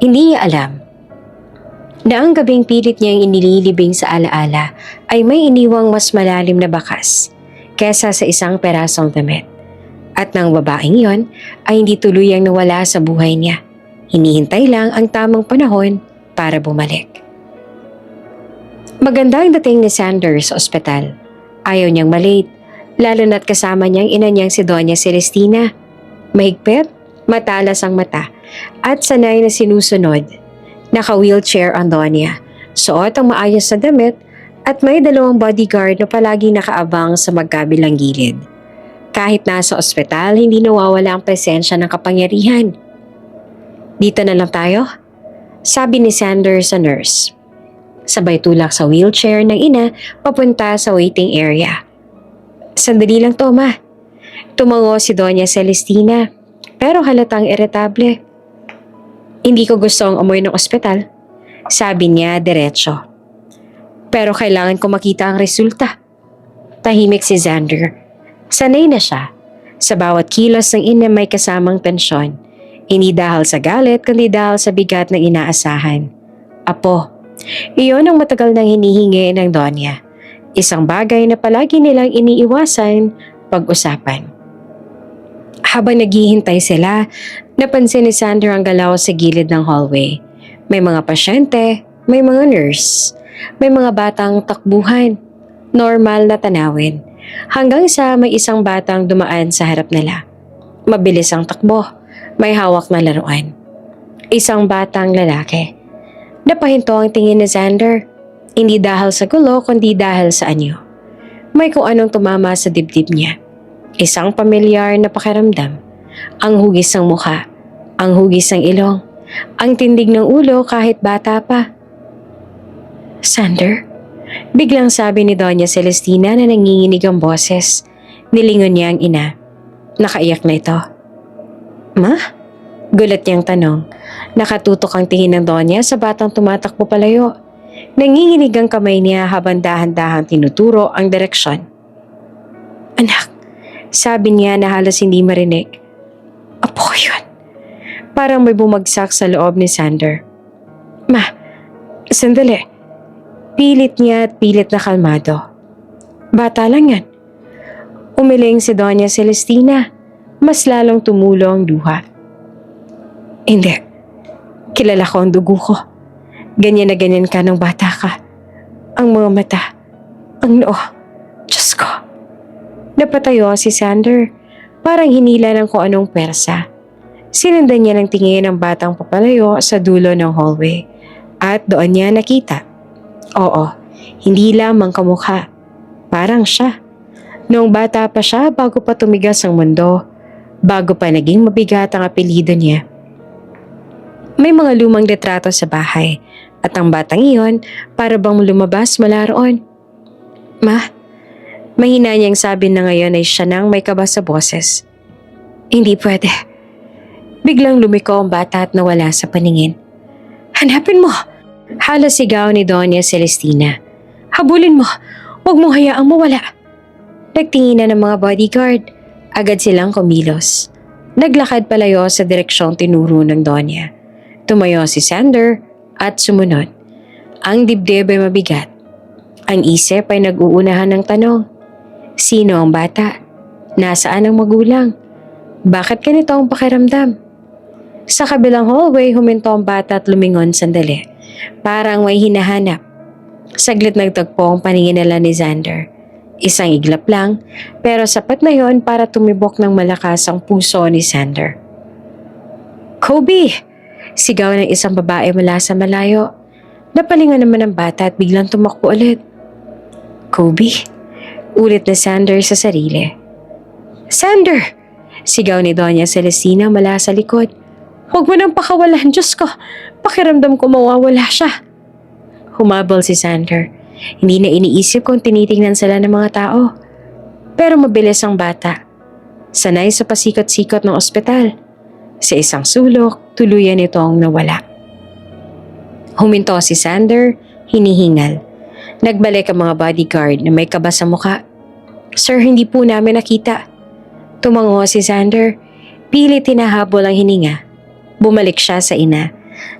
Hindi niya alam na ang gabing pilit niyang inililibing sa alaala ay may iniwang mas malalim na bakas kesa sa isang perasong damit. At ng babaeng yon ay hindi tuluyang nawala sa buhay niya. Hinihintay lang ang tamang panahon para bumalik. Maganda ang dating ni Sanders sa ospital. Ayaw niyang malate, lalo na't kasama niyang ina niyang si Doña Celestina. Mahigpit, matalas ang mata, at sanay na sinusunod. Naka-wheelchair ang Doña, suot ang maayos na damit at may 2 bodyguard na palaging nakaabang sa magkabilang gilid. Kahit nasa ospital, hindi nawawala ang presensya ng kapangyarihan. Dito na lang tayo, sabi ni Sanders sa nurse. Sabay tulak sa wheelchair ng ina papunta sa waiting area. Sandali lang to, ma. Tumango si Doña Celestina, pero halatang iritable. Hindi ko gusto ang amoy ng ospital, sabi niya diretso. Pero kailangan ko makita ang resulta. Tahimik si Xander. Sanay na siya. Sa bawat kilos ng ina may kasamang tensyon. Hindi dahil sa galit, kundi dahil sa bigat ng inaasahan. Apo, iyon ang matagal nang hinihingi ng Donya. Isang bagay na palagi nilang iniiwasan pag-usapan. Habang naghihintay sila, napansin ni Sander ang galaw sa gilid ng hallway. May mga pasyente, may mga nurse, may mga batang takbuhan, normal na tanawin. Hanggang sa may isang batang dumaan sa harap nila. Mabilis ang takbo, may hawak na laruan. Isang batang lalaki. Napahinto ang tingin ni Sander. Hindi dahil sa gulo kundi dahil sa anyo. May kung anong tumama sa dibdib niya. Isang pamilyar na pakiramdam. Ang hugis ng mukha, ang hugis ng ilong, ang tindig ng ulo kahit bata pa. Sander? Biglang sabi ni Doña Celestina na nanginginig ang boses. Nilingon niya ang ina. Nakaiyak na ito. Ma? Gulat niyang tanong. Nakatutok ang tingin ng Doña sa batang tumatakbo palayo. Nanginginig ang kamay niya habang dahan-dahang tinuturo ang direksyon. Anak, sabi niya na halos hindi marinig. Apo ko yun. Parang may bumagsak sa loob ni Sander. Ma, sandali. Pilit niya at pilit na kalmado. Bata lang yan. Umiling si Doña Celestina. Mas lalong tumulo ang luha. Hindi. Kilala ko ang dugo ko. Ganyan na ganyan ka nung bata ka. Ang mga mata. Ang noo. Diyos ko. Napatayo si Sander. Parang hinila ng kung anong persa. Sinundan niya ng tingin ang batang papalayo sa dulo ng hallway. At doon niya nakita. Oo, hindi lamang kamukha. Parang siya. Noong bata pa siya bago pa tumigas ang mundo. Bago pa naging mabigat ang apelyido niya. May mga lumang litrato sa bahay. At ang batang iyon para bang lumabas mula roon. Ma, mahina niyang sabi na ngayon ay siya nang may kaba sa boses. Hindi pwede. Biglang lumiko ang bata at nawala sa paningin. Hanapin mo! Halos sigaw ni Doña Celestina. Habulin mo! Huwag mong hayaang mawala! Nagtingin na ng mga bodyguard. Agad silang kumilos. Naglakad palayo sa direksyong tinuro ng Doña. Tumayo si Sander at sumunod. Ang dibdib ay mabigat. Ang isip ay nag-uunahan ng tanong. Sino ang bata? Nasaan ang magulang? Bakit ganito ang pakiramdam? Sa kabilang hallway, huminto ang bata at lumingon sandali. Parang may hinahanap. Saglit nagtagpo ang paningin nila ni Sander. Isang iglap lang, pero sapat na yon para tumibok ng malakas ang puso ni Sander. Kobe! Sigaw ng isang babae mula sa malayo. Napalingon naman ang bata at biglang tumakbo ulit. Kobe! Ulit na Sander sa sarili. Sander! Sigaw ni Doña Celestina mula sa likod. Huwag mo nang pakawalan, Diyos ko! Pakiramdam ko mawawala siya. Humabol si Sander. Hindi na iniisip kung tinitingnan sila ng mga tao. Pero mabilis ang bata. Sanay sa pasikot-sikot ng ospital. Sa isang sulok, tuluyan itong nawala. Huminto si Sander, hinihingal. Nagbalik ang mga bodyguard na may kaba sa muka. Sir, hindi po namin nakita. Tumango si Sander. Pilit hinahabol ang hininga. Bumalik siya sa ina.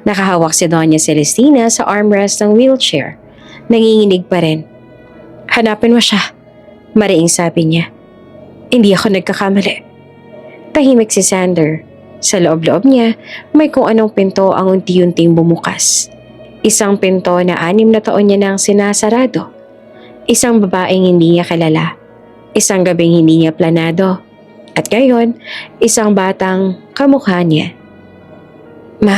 Nakahawak si Doña Celestina sa armrest ng wheelchair. Nanginginig pa rin. Hanapin mo siya. Mariing sabi niya. Hindi ako nagkakamali. Tahimik si Sander. Sa loob-loob niya, may kung anong pinto ang unti-unting bumukas. Isang pinto na 6 na taon niya nang sinasarado. Isang babaeng hindi niya kilala. Isang gabing hindi niya planado. At ngayon, isang batang kamukha niya. Ma,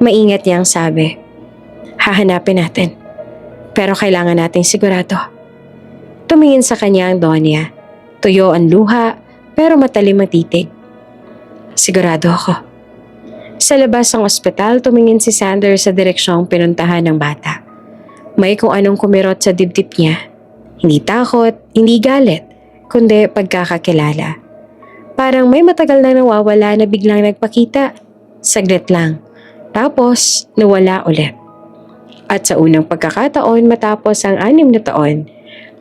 maingat niyang sabi. Hahanapin natin. Pero kailangan nating sigurado. Tumingin sa kanya ang Doña. Tuyo ang luha, pero matalim ang titig. Sigurado ako. Sa labas ng ospital, tumingin si Sander sa direksyong pinuntahan ng bata. May kung anong kumirot sa dibdib niya. Hindi takot, hindi galit, kundi pagkakakilala. Parang may matagal na nawawala na biglang nagpakita. Saglit lang. Tapos, nawala ulit. At sa unang pagkakataon matapos ang 6 na taon,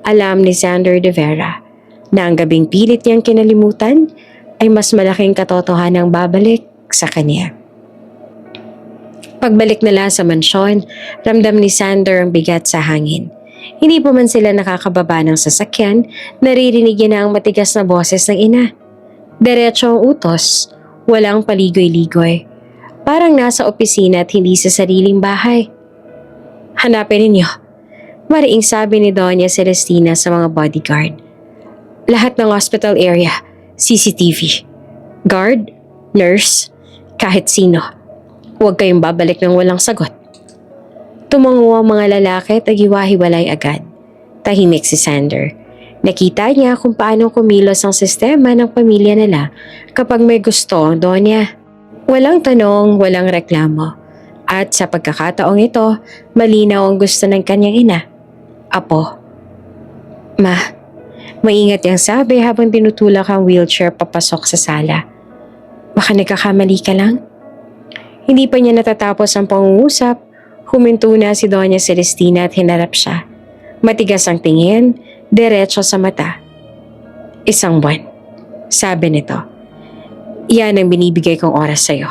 alam ni Sander de Vera na ang gabing pilit niyang kinalimutan ay mas malaking katotohanang babalik sa kanya. Pagbalik nila sa mansyon, ramdam ni Sander ang bigat sa hangin. Hindi pa man sila nakakababa ng sasakyan, naririnig niya na ang matigas na boses ng ina. Diretso ang utos, walang paligoy-ligoy. Parang nasa opisina at hindi sa sariling bahay. Hanapin ninyo. Mariing sabi ni Doña Celestina sa mga bodyguard. Lahat ng hospital area, CCTV. Guard, nurse, kahit sino. Huwag kayong babalik ng walang sagot. Tumango ang mga lalaki at naghiwa-hiwalay agad. Tahimik si Sander. Nakita niya kung paano kumilos ang sistema ng pamilya nila kapag may gusto ang Donya. Walang tanong, walang reklamo. At sa pagkakataong ito, malinaw ang gusto ng kanyang ina. Apo. Ma, maingat niyang sabi habang tinutulak ang wheelchair papasok sa sala. Baka nagkakamali ka lang? Hindi pa niya natatapos ang pangungusap. Huminto na si Doña Celestina at hinarap siya. Matigas ang tingin, diretso sa mata. 1 buwan, sabi nito. Yan ang binibigay kong oras sa'yo.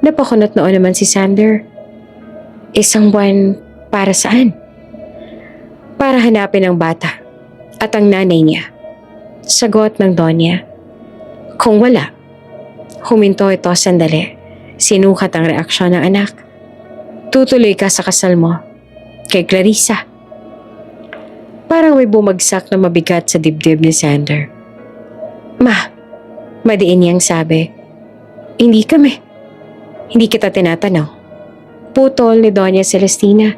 Napakunot noon naman si Sander. 1 buwan para saan? Para hanapin ang bata at ang nanay niya. Sagot ng Donya. Kung wala, huminto ito sandali. Sinukat ang reaksyon ng anak. Tutuloy ka sa kasal mo kay Clarissa. Parang may bumagsak na mabigat sa dibdib ni Sander. Ma, madiin niyang sabi. Hindi kami. Hindi kita tinatanong. Putol ni Doña Celestina.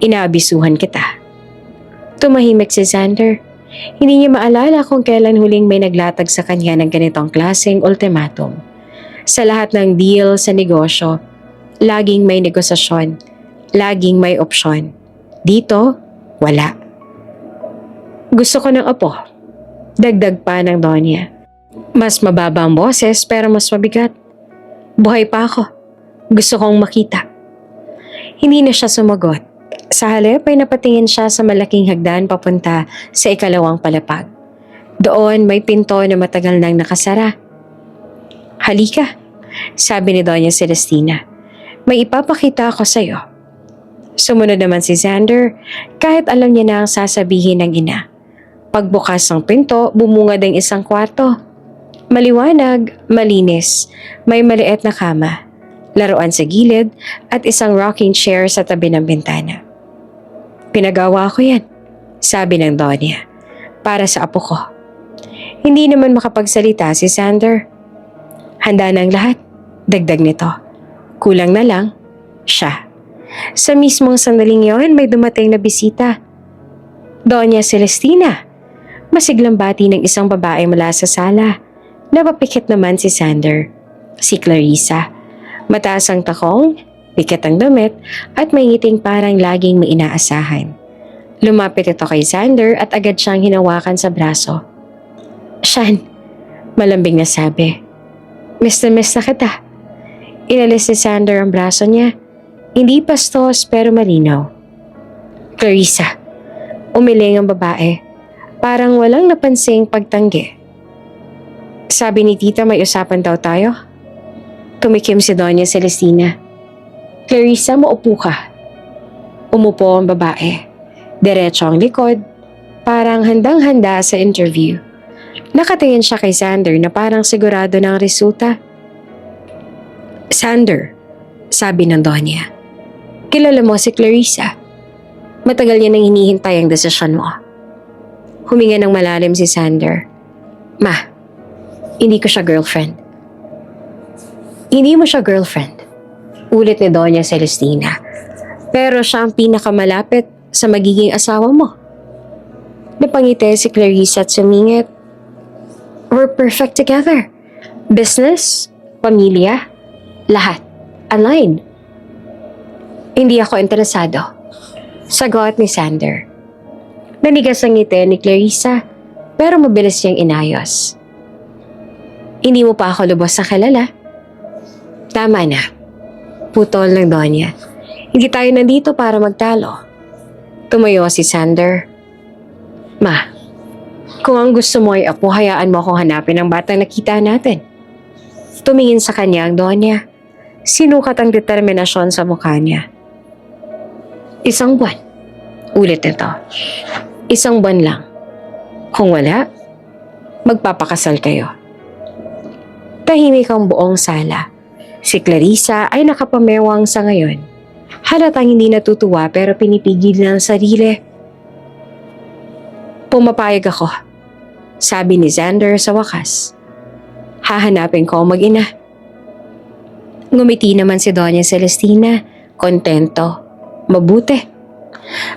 Inaabisuhan kita. Tumahimik si Sander. Hindi niya maalala kung kailan huling may naglatag sa kanya ng ganitong klaseng ultimatum. Sa lahat ng deal sa negosyo, laging may negosasyon, laging may opsyon. Dito, wala. Gusto ko ng apo. Dagdag pa ng Donya. Mas mababa ang boses pero mas mabigat. Buhay pa ako. Gusto kong makita. Hindi na siya sumagot. Sa halip ay napatingin siya sa malaking hagdan papunta sa 2nd palapag. Doon may pinto na matagal nang nakasara. Halika, sabi ni Doña Celestina. May ipapakita ako sa'yo. Sumunod naman si Sander kahit alam niya na ang sasabihin ng ina. Pagbukas ng pinto, bumungad ang isang kwarto. Maliwanag, malinis, may maliit na kama, laruan sa gilid at isang rocking chair sa tabi ng bintana. Pinagawa ko yan, sabi ng Donya, para sa apo ko. Hindi naman makapagsalita si Sander. Handa na ang lahat, dagdag nito. Kulang na lang, siya. Sa mismong sandaling yon may dumating na bisita. Doña Celestina. Masiglang bati ng isang babae mula sa sala. Napapikit naman si Sander. Si Clarissa. Mataas ang takong, pikit ang damit, at may ngiting parang laging may inaasahan. Lumapit ito kay Sander at agad siyang hinawakan sa braso. Shan, malambing na sabi. Miss na kita. Inalis ni Sander ang braso niya. Hindi pastos pero malinaw. Clarissa, umiling ang babae. Parang walang napansing pagtanggi. Sabi ni tita may usapan daw tayo. Tumikim si Doña Celestina. Clarissa, maupo ka. Umupo ang babae. Diretso ang likod. Parang handang-handa sa interview. Nakatingin siya kay Sander na parang sigurado ng resulta. Sander, sabi ng Donya. Kilala mo si Clarissa. Matagal niya nang hinihintay ang desisyon mo. Huminga ng malalim si Sander. Ma, hindi ko siya girlfriend. Hindi mo siya girlfriend. Ulit ni Doña Celestina. Pero siya ang pinakamalapit sa magiging asawa mo. Napangiti si Clarissa at sumingit. We're perfect together. Business, pamilya, lahat. Aligned. Hindi ako interesado. Sagot ni Sander. Nanigas ang ngiti ni Clarissa pero mabilis niyang inayos. Hindi mo pa ako lubos na kilala. Tama na. Putol ng Donya. Hindi tayo nandito para magtalo. Tumayo si Sander. Ma, kung ang gusto mo ay apo, hayaan mo akong hanapin ang batang nakita natin. Tumingin sa kanya ang Donya. Sinukat ang determinasyon sa mukha niya. 1 buwan. Ulit nito. 1 buwan lang. Kung wala, magpapakasal kayo. Tahimik ang buong sala. Si Clarissa ay nakapamewang sa ngayon. Halatang hindi natutuwa pero pinipigil ng sarili. Pumapayag ako, sabi ni Xander sa wakas. Hahanapin ko ang mag-ina. Ngumiti naman si Doña Celestina, kontento, mabuti.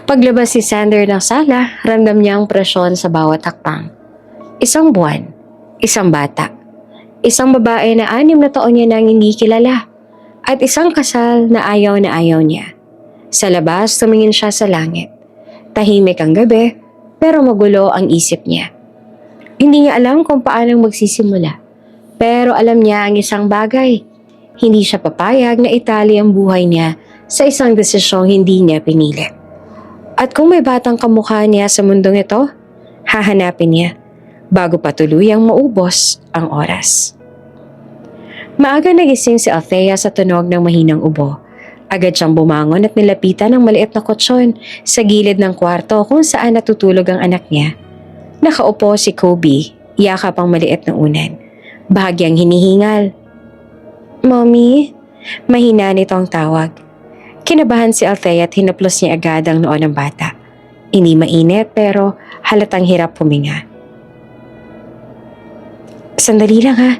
Paglabas si Xander ng sala, ramdam niya ang presyon sa bawat hakbang. 1 buwan, 1 bata, 1 babae na 6 na taon niya nang hindi kilala, at 1 kasal na ayaw niya. Sa labas, tumingin siya sa langit. Tahimik ang gabi, pero magulo ang isip niya. Hindi niya alam kung paano magsisimula, pero alam niya ang isang bagay. Hindi siya papayag na itali ang buhay niya sa isang desisyong hindi niya pinili. At kung may batang kamukha niya sa mundong ito, hahanapin niya bago pa tuluyang maubos ang oras. Maaga nagising si Althea sa tunog ng mahinang ubo. Agad siyang bumangon at nilapitan ng maliit na kutsyon sa gilid ng kwarto kung saan natutulog ang anak niya. Nakaupo si Kobe, yakap ang maliit na unan. Bahagyang hinihingal. Mommy, mahina nitong tawag. Kinabahan si Althea at hinaplos niya agad ang noo ng bata. Hindi mainit pero halatang hirap huminga. Sandali lang ha.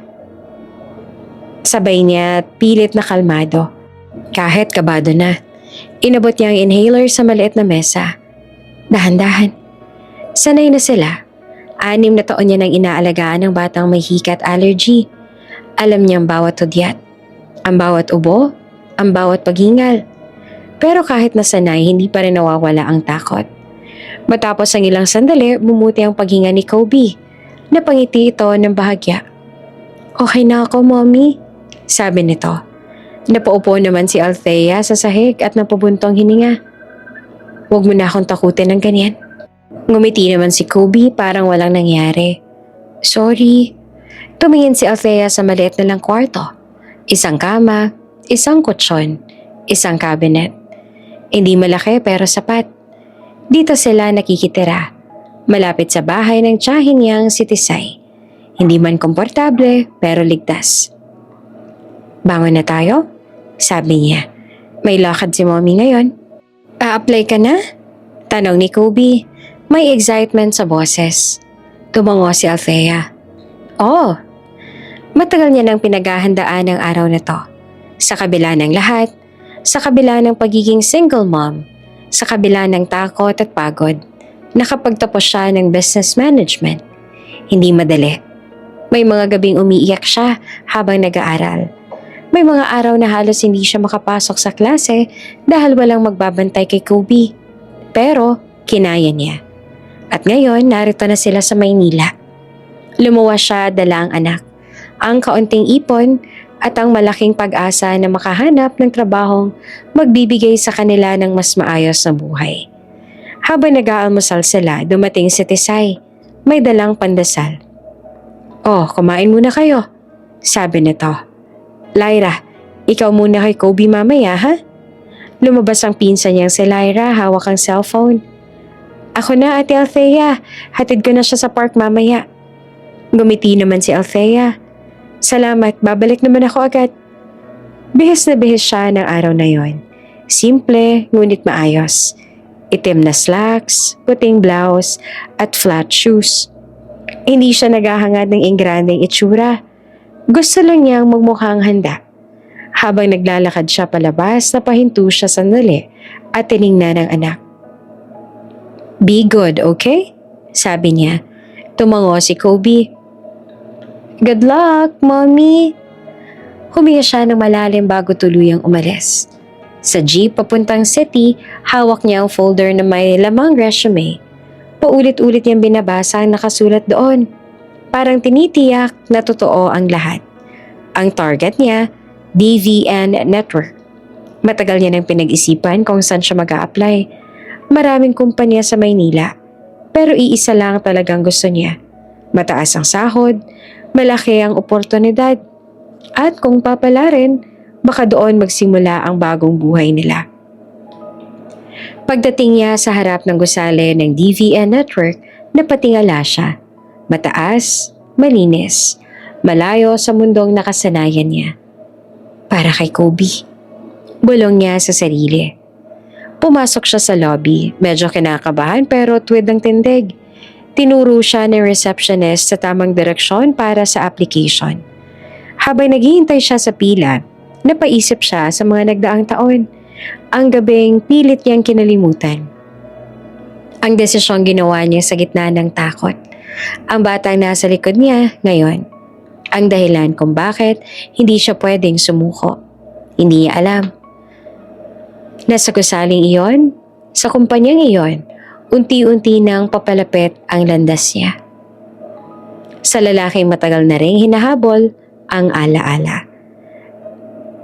Sabay niya at pilit na kalmado. Kahit kabado na. Inabot niya ang inhaler sa maliit na mesa. Dahan-dahan. Sanay na sila. 6 na taon niya nang inaalagaan ng batang may hika at allergy. Alam niyang bawat hudyat, ang bawat ubo, ang bawat paghingal. Pero kahit nasanay, hindi pa rin nawawala ang takot. Matapos ang ilang sandali, bumuti ang paghinga ni Kobe. Napangiti ito ng bahagya. Okay na ako, Mommy, sabi nito. Napaupo naman si Althea sa sahig at napabuntong hininga. Huwag mo na akong takutin ng ganyan. Ngumiti naman si Kobe parang walang nangyari. Sorry. Tumingin si Althea sa maliit na lang kwarto. 1 kama, 1 kutsyon, 1 cabinet. Hindi malaki pero sapat. Dito sila nakikitira. Malapit sa bahay ng tiyahin niyang si Tisay. Hindi man komportable pero ligtas. Bangon na tayo? Sabi niya. May lakad si Mommy ngayon. A-apply ka na? Tanong ni Kobe. May excitement sa boses. Tumango si Althea. Oh! Matagal niya nang pinaghahandaan ang araw na to. Sa kabila ng lahat, sa kabila ng pagiging single mom, sa kabila ng takot at pagod, nakapagtapos siya ng business management. Hindi madali. May mga gabing umiiyak siya habang nag-aaral. May mga araw na halos hindi siya makapasok sa klase dahil walang magbabantay kay Kobe. Pero kinaya niya. At ngayon narito na sila sa Maynila. Lumuwas siya dala ang anak, ang kaunting ipon at ang malaking pag-asa na makahanap ng trabahong magbibigay sa kanila ng mas maayos na buhay. Habang nag-aalmusal sila, dumating si Tisay. May dalang pandasal. Oh, kumain muna kayo, sabi nito. Lyra, ikaw muna kay Kobe mamaya ha? Lumabas ang pinsan niyang si Lyra, hawak ang cellphone. Ako na, Ate Althea. Hatid ko na siya sa park mamaya. Gumiti naman si Althea. Salamat, babalik naman ako agad. Bihis na bihis siya ng araw na yon. Simple, ngunit maayos. Itim na slacks, puting blouse, at flat shoes. Hindi siya naghahangad ng ingrandeng itsura. Gusto lang niyang magmukhang handa. Habang naglalakad siya palabas, napahinto siya sandali at tiningnan ng anak. Be good, okay? Sabi niya. Tumango si Kobe. Good luck, Mommy! Huminga siya ng malalim bago tuluyang umalis. Sa jeep papuntang city, hawak niya ang folder na may lamang resume. Paulit-ulit niyang binabasa ang nakasulat doon. Parang tinitiyak na totoo ang lahat. Ang target niya, DVN Network. Matagal niya nang pinag-isipan kung saan siya mag-a-apply. Maraming kumpanya sa Maynila. Pero iisa lang talagang gusto niya. Mataas ang sahod, malaki ang oportunidad, at kung papalarin, baka doon magsimula ang bagong buhay nila. Pagdating niya sa harap ng gusali ng DVN network, napatingala siya. Mataas, malinis, malayo sa mundong nakasanayan niya. Para kay Kobe. Bulong niya sa sarili. Pumasok siya sa lobby, medyo kinakabahan pero tuwid ng tindig. Tinuro siya ng receptionist sa tamang direksyon para sa application. Habang naghihintay siya sa pila, napaisip siya sa mga nagdaang taon. Ang gabing pilit niyang kinalimutan. Ang desisyong ginawa niya sa gitna ng takot. Ang batang nasa likod niya ngayon. Ang dahilan kung bakit hindi siya pwedeng sumuko. Hindi niya alam. Nasa gusaling iyon, sa kumpanyang iyon, unti-unti nang papalapit ang landas niya. Sa lalaking matagal na ring hinahabol ang alaala.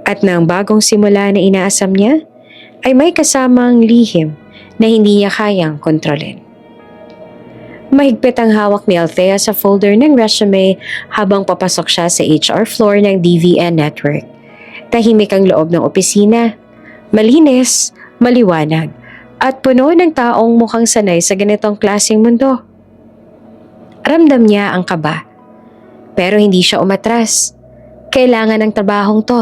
At nang bagong simula na inaasam niya, ay may kasamang lihim na hindi niya kayang kontrolin. Mahigpit ang hawak ni Althea sa folder ng resume habang papasok siya sa HR floor ng DVN network. Tahimik ang loob ng opisina, malinis, maliwanag, at puno ng taong mukhang sanay sa ganitong klaseng mundo. Ramdam niya ang kaba, pero hindi siya umatras. Kailangan ng trabahong to.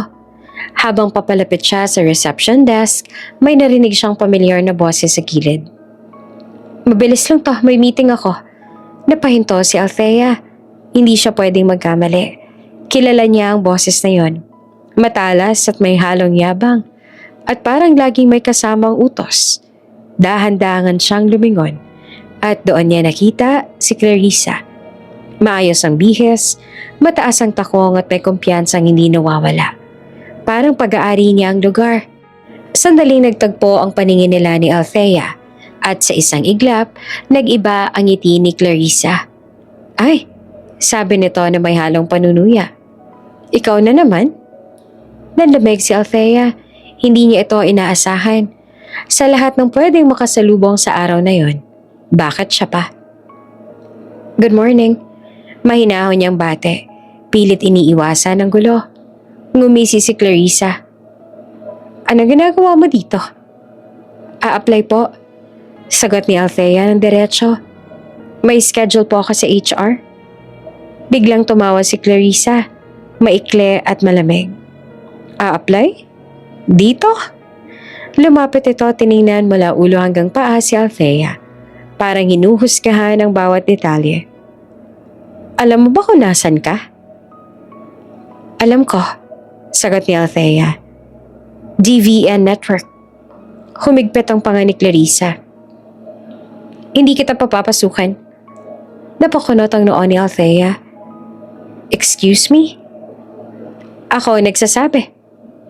Habang papalapit siya sa reception desk, may narinig siyang pamilyar na boses sa gilid. Mabilis lang to, may meeting ako. Napahinto si Althea. Hindi siya pwedeng magkamali. Kilala niya ang boses na yon. Matalas at may halong yabang. At parang laging may kasamang utos. Dahan-dahan siyang lumingon. At doon niya nakita si Clarissa. Maayos ang bihis, mataas ang takong at may kumpiyansang hindi nawawala. Parang pag-aari niya ang lugar. Sandaling nagtagpo ang paningin nila ni Althea at sa isang iglap, nag-iba ang ngiti ni Clarissa. Ay, sabi nito na may halong panunuya. Ikaw na naman? Nanlamig si Althea. Hindi niya ito inaasahan. Sa lahat ng pwedeng makasalubong sa araw na yon, bakit siya pa? Good morning. Mahinahon niyang bate. Pilit iniiwasan ang gulo. Ngumisi si Clarissa. Ano ginagawa mo dito? A-apply po. Sagot ni Althea ng diretso. May schedule po ako sa HR. Biglang tumawa si Clarissa. Maikli at malamig. A-apply? Dito? Lumapit ito tiningnan mula ulo hanggang paa si Althea. Parang hinuhusgahan ang bawat detalye. Alam mo ba kung nasan ka? Alam ko. Sagot ni Althea. DVN network. Humigpit ang panga ni Clarissa. Hindi kita papapasukan. Napakunot ang noon ni Althea. Excuse me? Ako nagsasabi.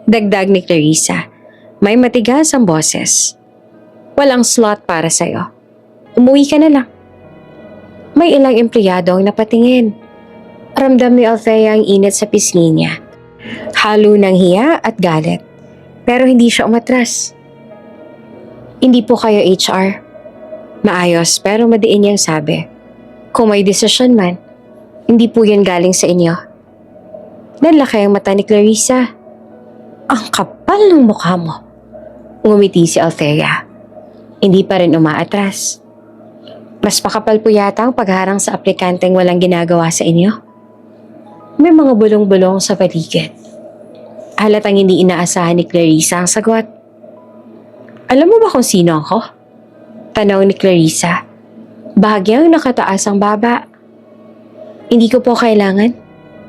Dagdag ni Clarissa. May matigas ang boses. Walang slot para sa'yo. Umuwi ka na lang. May ilang empleyado ang napatingin. Ramdam ni Althea ang init sa pisngi niya. Halo ng hiya at galit. Pero hindi siya umatras. Hindi po kayo HR. Maayos pero madiin niyang sabi. Kung may desisyon man, hindi po yan galing sa inyo. Nanlaki ang mata ni Clarissa. Ang kapal ng mukha mo. Ngumiti si Althea. Hindi pa rin umaatras. Mas pakapal po yata ang pagharang sa aplikanteng walang ginagawa sa inyo. May mga bulong-bulong sa paligid. Halatang hindi inaasahan ni Clarissa ang sagot. Alam mo ba kung sino ako? Tanong ni Clarissa. Bahagyang nakataas ang baba. Hindi ko po kailangan.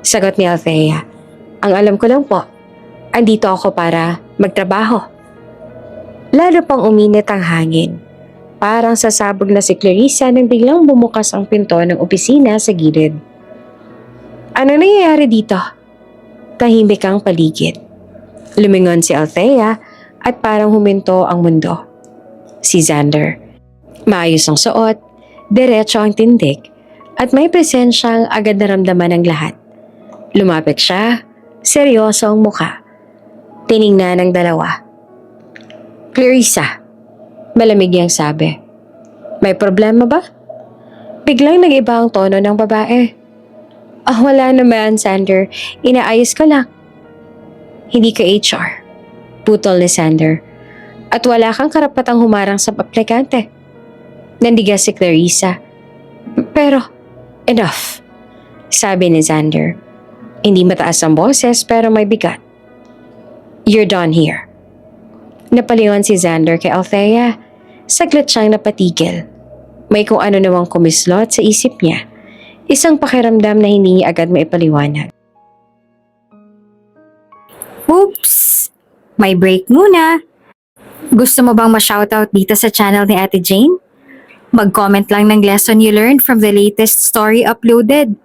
Sagot ni Althea. Ang alam ko lang po, andito ako para magtrabaho. Lalo pang uminit ang hangin. Parang sasabog na si Clarissa nang biglang bumukas ang pinto ng opisina sa gilid. Ano nangyayari dito? Tahimik ang paligid. Lumingon si Althea at parang huminto ang mundo. Si Xander. Maayos ang suot, diretso ang tindig, at may presensyang agad naramdaman ng lahat. Lumapit siya, seryoso ang muka. Tiningnan ng dalawa. Clarissa, malamig niyang sabi. May problema ba? Biglang nag-iba ang tono ng babae. Wala naman, Xander. Inaayos ko lang. Hindi ka HR. Putol ni Xander. At wala kang karapatang humarang sa aplikante. Nandigas si Clarissa. Pero, enough, sabi ni Xander. Hindi mataas ang boses pero may bigat. You're done here. Napalingon si Xander kay Althea. Saglit siyang napatigil. May kung ano namang kumislot sa isip niya. Isang pakiramdam na hindi niya agad maipaliwanag. Oops! May break muna. Gusto mo bang ma-shoutout dito sa channel ni Ate Jane? Mag-comment lang ng lesson you learned from the latest story uploaded.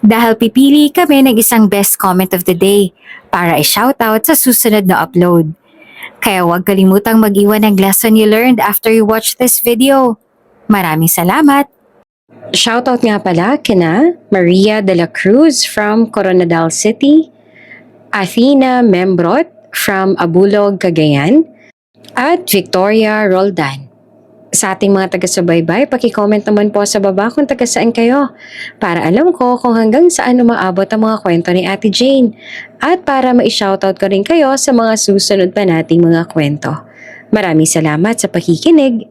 Dahil pipili kami ng isang best comment of the day para i-shoutout sa susunod na upload. Kaya huwag kalimutang mag-iwan ng lesson you learned after you watch this video. Maraming salamat! Shoutout nga pala kina Maria de la Cruz from Coronadal City, Athena Membrot from Abulog, Cagayan, at Victoria Roldan. Sa ating mga taga-subaybay, paki-comment naman po sa baba kung taga-saan kayo para alam ko kung hanggang saan umaabot ang mga kwento ni Ate Jane at para ma-shoutout ko rin kayo sa mga susunod pa nating mga kwento. Maraming salamat sa pakikinig.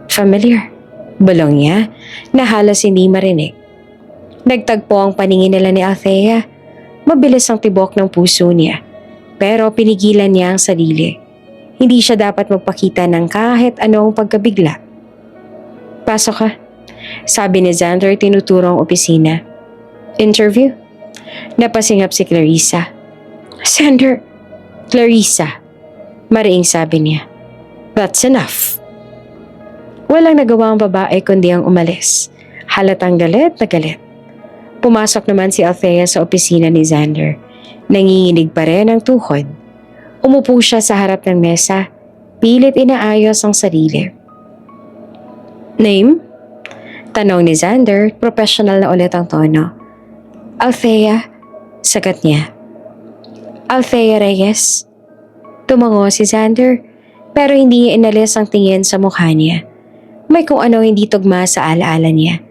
Familiar. Bulong niya na halos hindi marinig. Nagtagpo ang paningin nila ni Althea. Mabilis ang tibok ng puso niya. Pero pinigilan niya ang sarili. Hindi siya dapat magpakita ng kahit anong pagkabigla. Pasok ka, sabi ni Xander tinuturo ang opisina. Interview? Napasingap si Clarissa. Xander, Clarissa, mariing sabi niya. That's enough. Walang nagawa ang babae kundi ang umalis. Halatang galit na galit. Pumasok naman si Althea sa opisina ni Xander. Nanginginig pa rin ang tuhod. Umupo siya sa harap ng mesa, pilit inaayos ang sarili. Name? Tanong ni Xander, professional na ulit ang tono. Althea, sagat niya. Althea Reyes. Tumango si Xander, pero hindi niya inalis ang tingin sa mukha niya. May kung ano hindi tugma sa alaala niya,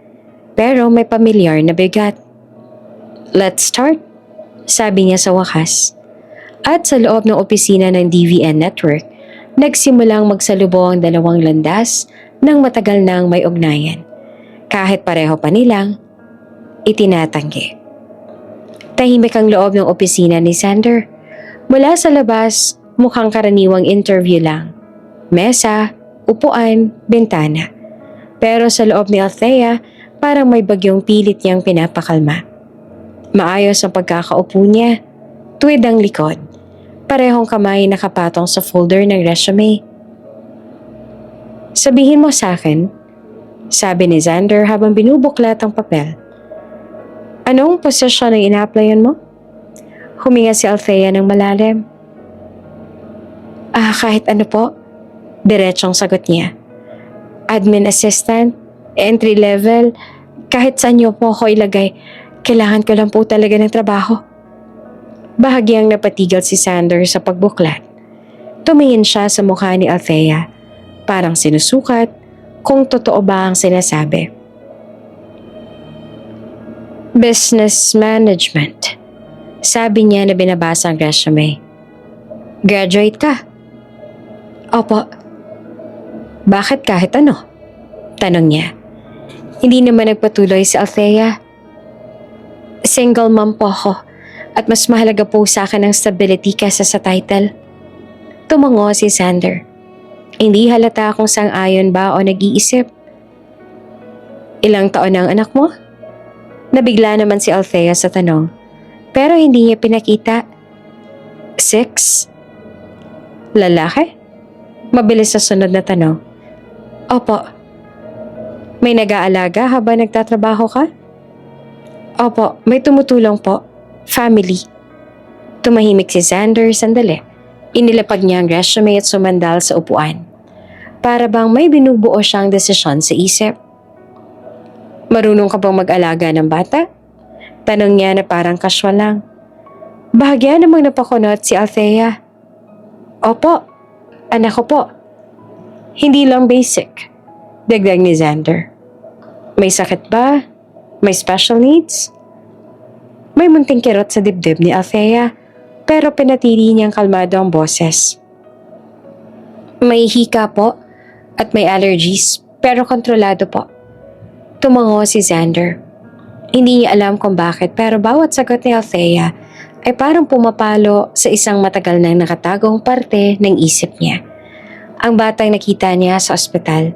pero may pamilyar na bigat. Let's start, sabi niya sa wakas. At sa loob ng opisina ng DVN Network, nagsimulang magsalubong ang dalawang landas ng matagal nang may ugnayan. Kahit pareho pa nilang itinatanggi. Tahimik ang loob ng opisina ni Xander. Mula sa labas, mukhang karaniwang interview lang. Mesa, upuan, bintana. Pero sa loob ni Althea, parang may bagyong pilit niyang pinapakalma. Maayos ang pagkakaupo niya, tuwid ang likod. Parehong kamay nakapatong sa folder ng resume. Sabihin mo sa akin, sabi ni Xander habang binubuklat ang papel. Anong posisyon ang ina-applyan mo? Huminga si Althea ng malalim. Kahit ano po. Diretsong sagot niya. Admin assistant, entry level, kahit saan niyo po ako ilagay, kailangan ko lang po talaga ng trabaho. Bahagyang napatigil si Xander sa pagbuklat. Tumingin siya sa mukha ni Althea, parang sinusukat kung totoo ba ang sinasabi. Business management, sabi niya na binabasa ang resume. Graduate ka? Opo. Bakit kahit ano? Tanong niya. Hindi naman nagpatuloy si Althea. Single mom po ako at mas mahalaga po sa akin ang stability kaysa sa title. Tumango si Xander. Hindi halata kung sang-ayon ba o nag-iisip. Ilang taon na ang anak mo? Nabigla naman si Althea sa tanong. Pero hindi niya pinakita. 6? Lalaki? Mabilis sa sunod na tanong. Opo. May nag-aalaga habang nagtatrabaho ka? Opo, may tumutulong po. Family. Tumahimik si Xander sandali. Inilapag niya ang resume at sumandal sa upuan. Para bang may binubuo siyang desisyon sa isip. Marunong ka bang mag-alaga ng bata? Tanong niya na parang casual lang. Bahagya namang napakunot si Althea. Opo, anak ko po. Hindi lang basic. Dagdag ni Xander. May sakit ba? May special needs? May munting kirot sa dibdib ni Althea, pero pinatili niyang kalmado ang boses. May hika po at may allergies, pero kontrolado po. Tumango si Xander. Hindi niya alam kung bakit, pero bawat sagot ni Althea ay parang pumapalo sa isang matagal nang nakatagong parte ng isip niya. Ang batang nakita niya sa ospital,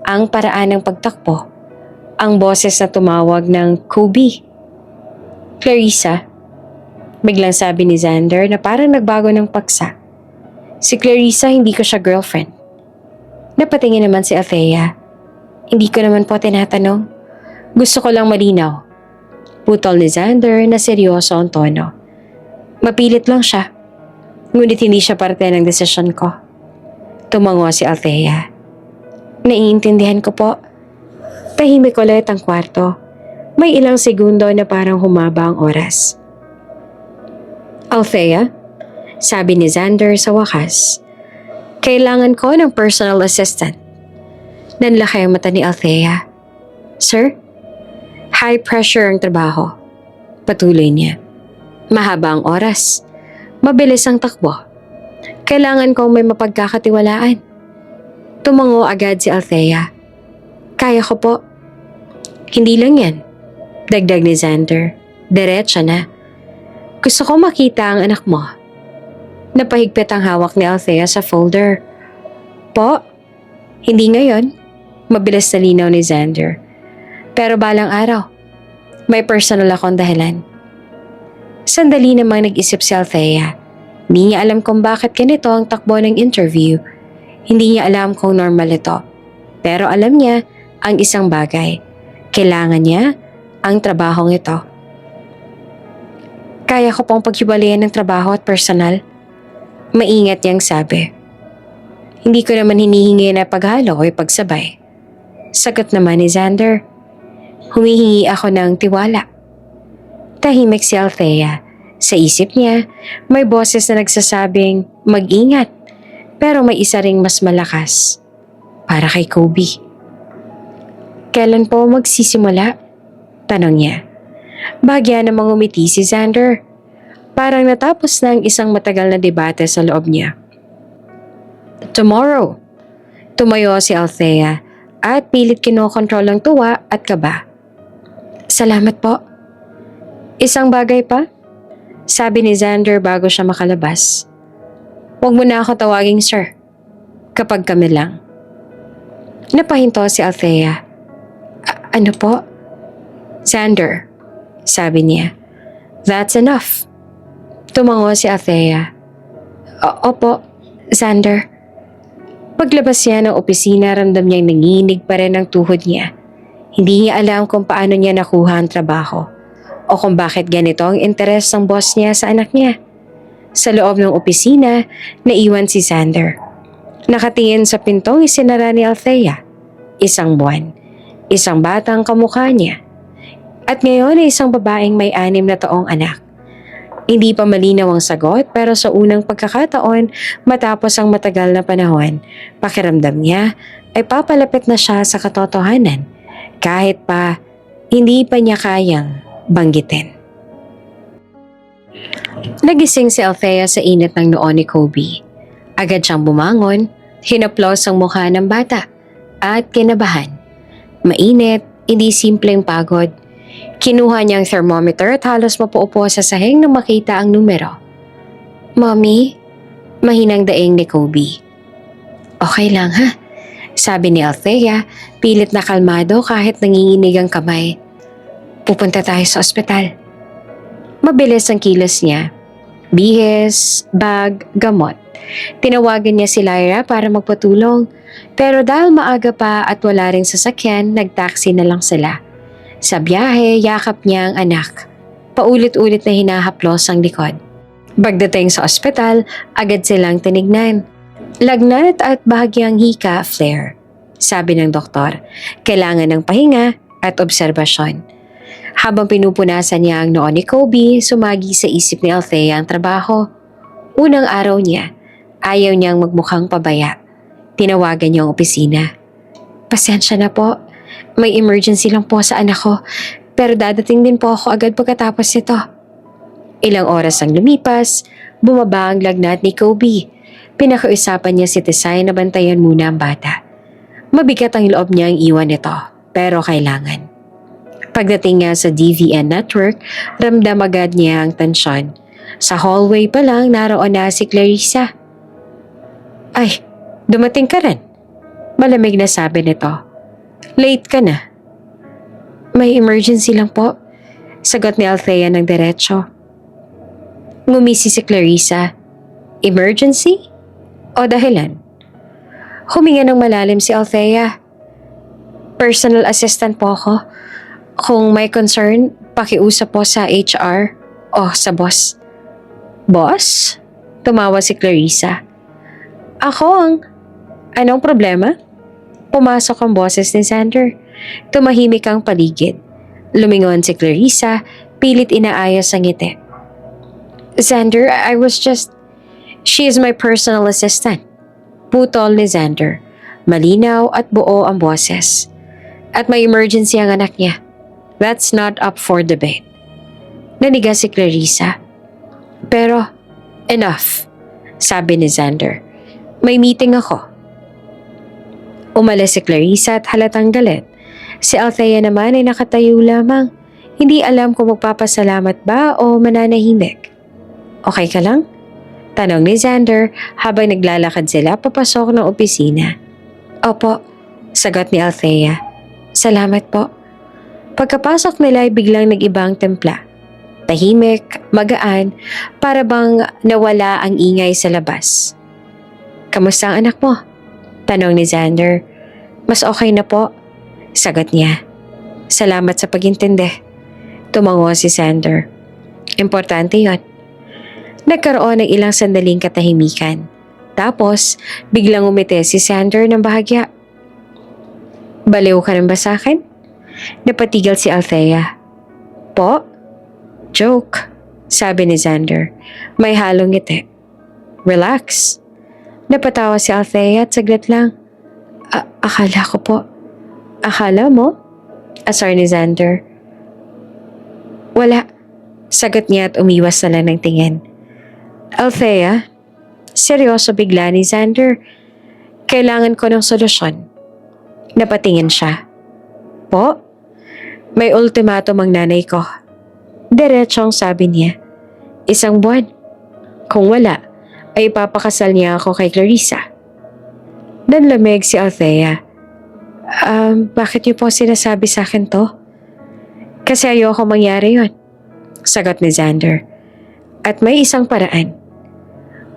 ang paraan ng pagtakbo, ang boses na tumawag ng Kobe. Clarissa, biglang sabi ni Xander na parang nagbago ng paksa. Si Clarissa, hindi ko siya girlfriend. Napatingin naman si Althea. Hindi ko naman po tinatanong. Gusto ko lang malinaw. Putol ni Xander na seryoso ang tono. Mapilit lang siya. Ngunit hindi siya parte ng desisyon ko. Tumango si Althea. Naiintindihan ko po. Tahimik ulit ang kwarto. May ilang segundo na parang humaba ang oras. Althea, sabi ni Xander sa wakas, kailangan ko ng personal assistant. Nanlaki ang mata ni Althea. Sir? High pressure ang trabaho. Patuloy niya. Mahaba ang oras. Mabilis ang takbo. Kailangan kong may mapagkakatiwalaan. Tumango agad si Althea. Kaya ko po. Hindi lang yan. Dagdag ni Xander. Diretsa na. Gusto ko makita ang anak mo. Napahigpit ang hawak ni Althea sa folder. Po? Hindi ngayon. Mabilis na linaw ni Xander. Pero balang araw, may personal akong dahilan. Sandali namang nag-isip si Althea. Hindi niya alam kung bakit ganito ang takbo ng interview. Hindi niya alam kung normal ito. Pero alam niya ang isang bagay. Kailangan niya ang trabahong ito. Kaya ko pong paghiwalayan ng trabaho at personal. Maingat niyang sabi. Hindi ko naman hinihingi na paghalo o pagsabay. Sagot naman ni Xander. Humihingi ako ng tiwala. Tahimik si Althea. Sa isip niya, may boses na nagsasabing mag-ingat. Pero may isa ring mas malakas. Para kay Kobe. Kailan po magsisimula? Tanong niya. Bahagya namang umiti si Xander. Parang natapos na ang isang matagal na debate sa loob niya. Tomorrow. Tumayo si Althea at pilit kinokontrol ang tuwa at kaba. Salamat po. Isang bagay pa? Sabi ni Xander bago siya makalabas. Huwag mo na ako tawaging sir. Kapag kami lang. Napahinto si Althea. Ano po? Xander, sabi niya. That's enough. Tumango si Althea. Opo, Xander. Paglabas niya ng opisina, ramdam niyang nanginginig pa rin ang tuhod niya. Hindi niya alam kung paano niya nakuha ang trabaho o kung bakit ganito ang interes ng boss niya sa anak niya. Sa loob ng opisina, naiwan si Xander. Nakatingin sa pintong isinara ni Althea. Isang buwan. Isang batang kamukha niya. At ngayon ay isang babaeng may 6 na taong anak. Hindi pa malinaw ang sagot pero sa unang pagkakataon matapos ang matagal na panahon, pakiramdam niya ay papalapit na siya sa katotohanan kahit pa hindi pa niya kayang banggitin. Nagising si Althea sa init ng noo ni Kobe. Agad siyang bumangon, hinaplos ang mukha ng bata at kinabahan. Mainit, hindi simpleng pagod. Kinuha niya ang thermometer at halos mapaupo sa sahig nang makita ang numero. Mommy, mahinang daing ni Kobe. Okay lang ha, sabi ni Althea, pilit na kalmado kahit nanginginig ang kamay. Pupunta tayo sa ospital. Mabilis ang kilos niya. Bihis, bag, gamot. Tinawagan niya si Lyra para magpatulong. Pero dahil maaga pa at wala ring sasakyan, nagtaksi na lang sila. Sa biyahe, yakap niya ang anak. Paulit-ulit na hinahaplos ang likod. Pagdating sa ospital, agad silang tinignan. Lagnat at bahagyang hika, flare. Sabi ng doktor, kailangan ng pahinga at obserbasyon. Habang pinupunasan niya ang noo ni Kobe, sumagi sa isip ni Althea ang trabaho. Unang araw niya, ayaw niyang magmukhang pabaya. Tinawagan niya ang opisina. Pasensya na po. May emergency lang po sa anak ko. pero dadating din po ako agad pagkatapos nito. Ilang oras ang lumipas, bumaba ang lagnat ni Kobe. Pinakausapan niya si Tesay na bantayan muna ang bata. Mabigat ang loob niyang iwan ito, pero kailangan. Pagdating niya sa DVN network, ramdam agad niya ang tensyon. Sa hallway pa lang naroon na si Clarissa. Ay, dumating ka rin. Malamig na sabi nito. Late ka na. May emergency lang po. Sagot ni Althea ng diretso. Ngumisi si Clarissa. Emergency? O dahilan? Huminga ng malalim si Althea. Personal assistant po ako. Kung may concern, pakiusap po sa HR o sa boss. Boss? Tumawa si Clarissa. Ako ang... Anong problema? Pumasok ang boses ni Xander. Tumahimik ang paligid. Lumingon si Clarissa, pilit inaayos ang ngiti. Xander, I was just... She is my personal assistant. Putol ni Xander. Malinaw at buo ang boses. At may emergency ang anak niya. That's not up for debate. Naniga si Clarissa. Pero, enough, sabi ni Xander. May meeting ako. Umalis si Clarissa at halatang galit. Si Althea naman ay nakatayo lamang. Hindi alam kung magpapasalamat ba o mananahimik. Okay ka lang? Tanong ni Xander habang naglalakad sila papasok ng opisina. Opo, sagot ni Althea. Salamat po. Pagkapasok nila ay biglang nag-iba ang templa. Tahimik, magaan, para bang nawala ang ingay sa labas. Kamusta ang anak mo? Tanong ni Xander. Mas okay na po, sagot niya. Salamat sa pagintindi. Tumango si Xander. Importante yon. Nagkaroon ng ilang sandaling katahimikan. Tapos, biglang umiti si Xander ng bahagya. Baliw ka rin ba sa akin? Napatigil si Althea. Po? Joke, sabi ni Xander. May halong ngiti. Relax. Napatawa si Althea at saglit lang. Akala ko po. Akala mo? Asar ni Xander. Wala. Sagot niya at umiwas na lang ng tingin. Althea, seryoso bigla ni Xander. Kailangan ko ng solusyon. Napatingin siya. Po? May ultimatum ang nanay ko. Diretsong sabi niya. 1 buwan. Kung wala, ay ipapakasal niya ako kay Clarissa. Nanlamig si Althea. Bakit niyo po sinasabi sa akin to? Kasi ayoko mangyari yon, sagot ni Xander. At may isang paraan.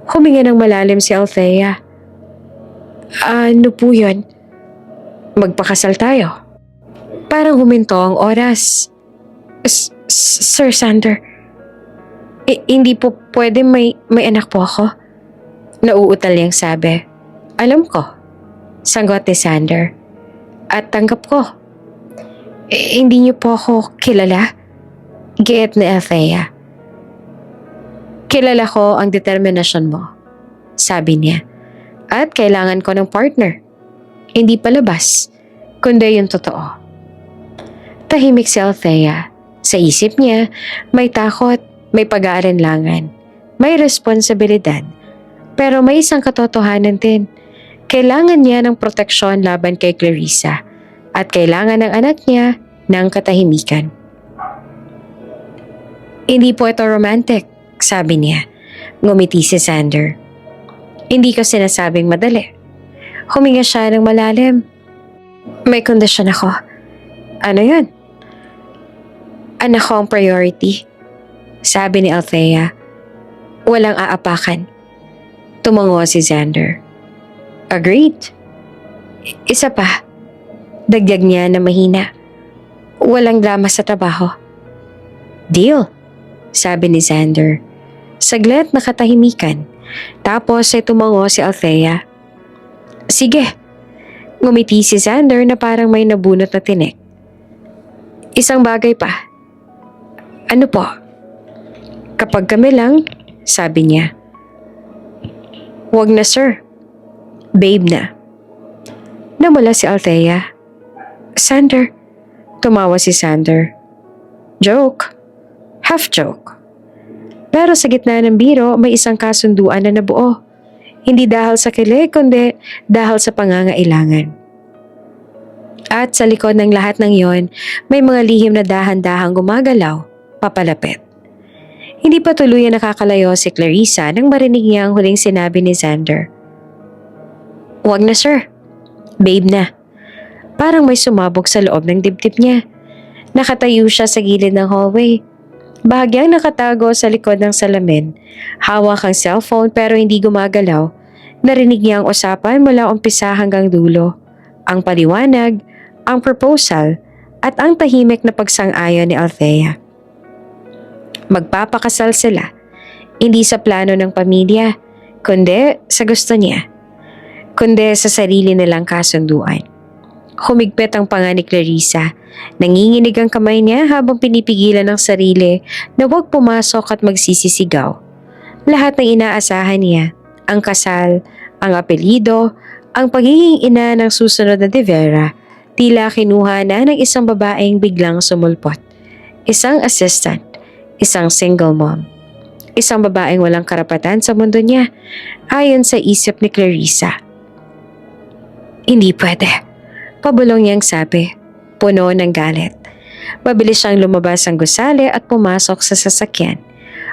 Huminga ng malalim si Althea. Ano po yun? Magpakasal tayo. Parang huminto ang oras. Sir Xander, hindi po pwede may anak po ako. Nauutal niyang sabi. Alam ko, sagot ni Xander. At tanggap ko. Hindi niyo po ako kilala? Giit ni Althea. Kilala ko ang determinasyon mo, sabi niya. At kailangan ko ng partner. Hindi palabas, kundi yung totoo. Tahimik si Althea. Sa isip niya, may takot, may pag-aalinlangan, may responsibilidad. Pero may isang katotohanan din. Kailangan niya ng proteksyon laban kay Clarissa at kailangan ng anak niya ng katahimikan. Hindi po ito romantic, sabi niya. Ngumiti si Xander. Hindi ko sinasabing madali. Huminga siya ng malalim. May kondisyon ako. Ano yun? Anak ko ang priority, sabi ni Althea. Walang aapakan. Tumango si Xander. Agreed. Isa pa, dagdag niya na mahina. Walang drama sa trabaho. Deal, sabi ni Xander. Saglit nakatahimikan. Tapos ay tumango si Althea. Sige. Ngumiti si Xander na parang may nabunot na tinik. Isang bagay pa. Ano po? Kapag kami lang, sabi niya. Wag na sir. Babe na. Namula si Althea. Xander. Tumawa si Xander. Joke. Half joke. Pero sa gitna ng biro, may isang kasunduan na nabuo. Hindi dahil sa kilig, kundi dahil sa pangangailangan. At sa likod ng lahat ng yon, may mga lihim na dahan-dahang gumagalaw, papalapit. Hindi pa tuluyan nakakalayo si Clarissa nang marinig niya ang huling sinabi ni Xander. "Wag na, sir. Babe na." Parang may sumabog sa loob ng dibdib niya. Nakatayo siya sa gilid ng hallway. Bahagyang nakatago sa likod ng salamin. Hawak ang cellphone pero hindi gumagalaw. Narinig niya ang usapan mula umpisa hanggang dulo. Ang paliwanag, ang proposal, at ang tahimik na pagsang-ayon ni Althea. Magpapakasal sila. Hindi sa plano ng pamilya, kundi sa gusto niya. Kundi sa sarili nilang kasunduan. Humigpit ang panga ni Clarissa. Nanginginig ang kamay niya habang pinipigilan ang sarili na huwag pumasok at magsisisigaw. Lahat ng inaasahan niya, ang kasal, ang apelyido, ang pagiging ina ng susunod na De Vera, tila kinuha na ng isang babaeng biglang sumulpot. Isang assistant, isang single mom. Isang babaeng walang karapatan sa mundo niya, ayon sa isip ni Clarissa. Hindi pwede. Pabulong niyang sabi, puno ng galit. Mabilis siyang lumabas ang gusali at pumasok sa sasakyan.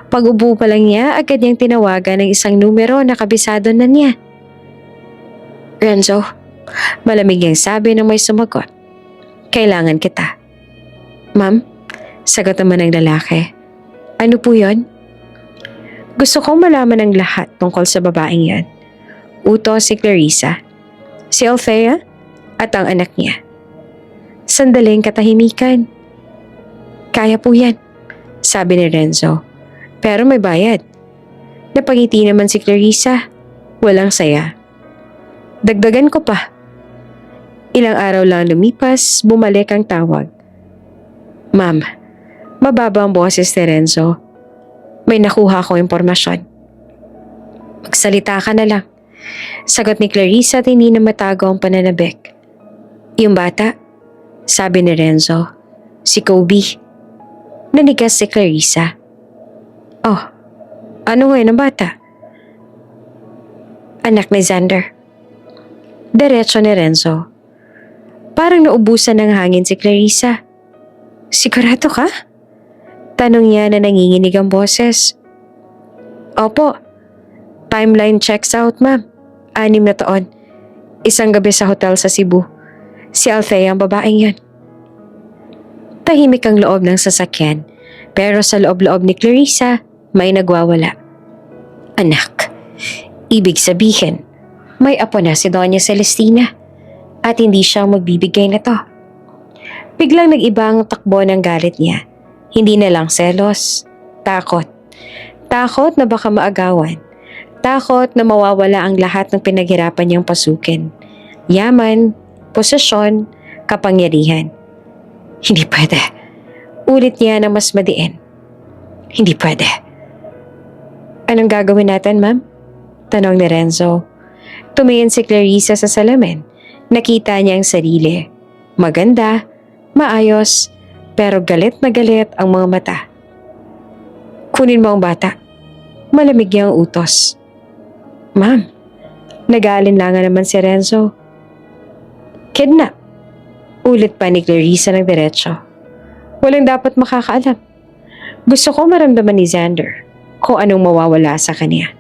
Pag-upo pa lang niya, agad niyang tinawagan ng isang numero na kabisado na niya. "Renzo," malamig niyang sabi nang may sumagot. "Kailangan kita." "Ma'am?" Sagot naman ng lalaki. "Ano po yon?" "Gusto kong malaman ang lahat tungkol sa babaeng yan." Utos si Clarissa. "Si Althea at ang anak niya." Sandaling katahimikan. "Kaya po yan," sabi ni Renzo. "Pero may bayad." Napangiti naman si Clarissa. Walang saya. "Dagdagan ko pa." Ilang araw lang lumipas, bumalik ang tawag. "Ma'am," mababa ang boses ni Renzo. "May nakuha akong impormasyon." "Magsalita ka na lang," sagot ni Clarissa at hindi na matago ang pananabik. "Yung bata," sabi ni Renzo. "Si Kobe." Nanigas si Clarissa. "Oh, ano ngayon ang bata?" "Anak ni Xander." Diretso ni Renzo. Parang naubusan ng hangin si Clarissa. "Sigurado ka?" Tanong niya na nanginginig ang boses. "Opo. Timeline checks out, ma'am. 6 na taon. Isang gabi sa hotel sa Cebu. Si Althea ang babaeng yan." Tahimik ang loob ng sasakyan, pero sa loob-loob ni Clarissa, may nagwawala. Anak. Ibig sabihin, may apo na si Doña Celestina at hindi siya magbibigay na to. Biglang nag-iba ang takbo ng galit niya. Hindi na lang selos, takot. Takot na baka maagawan. Takot na mawawala ang lahat ng pinaghirapan niyang pasukin. Yaman, posisyon, kapangyarihan. Hindi pwede. Ulit niya na mas madiin. Hindi pwede. "Anong gagawin natin, ma'am?" Tanong ni Renzo. Tumingin si Clarissa sa salamin. Nakita niya ang sarili. Maganda, maayos, pero galit na galit ang mga mata. "Kunin mo ang bata." Malamig niyang utos. "Ma'am," nag-aalinlangan naman si Renzo. "Kidnap." Ulit pa ni Clarissa ng diretso. Walang dapat makakaalam. Gusto ko maramdaman ni Xander kung anong mawawala sa kanya.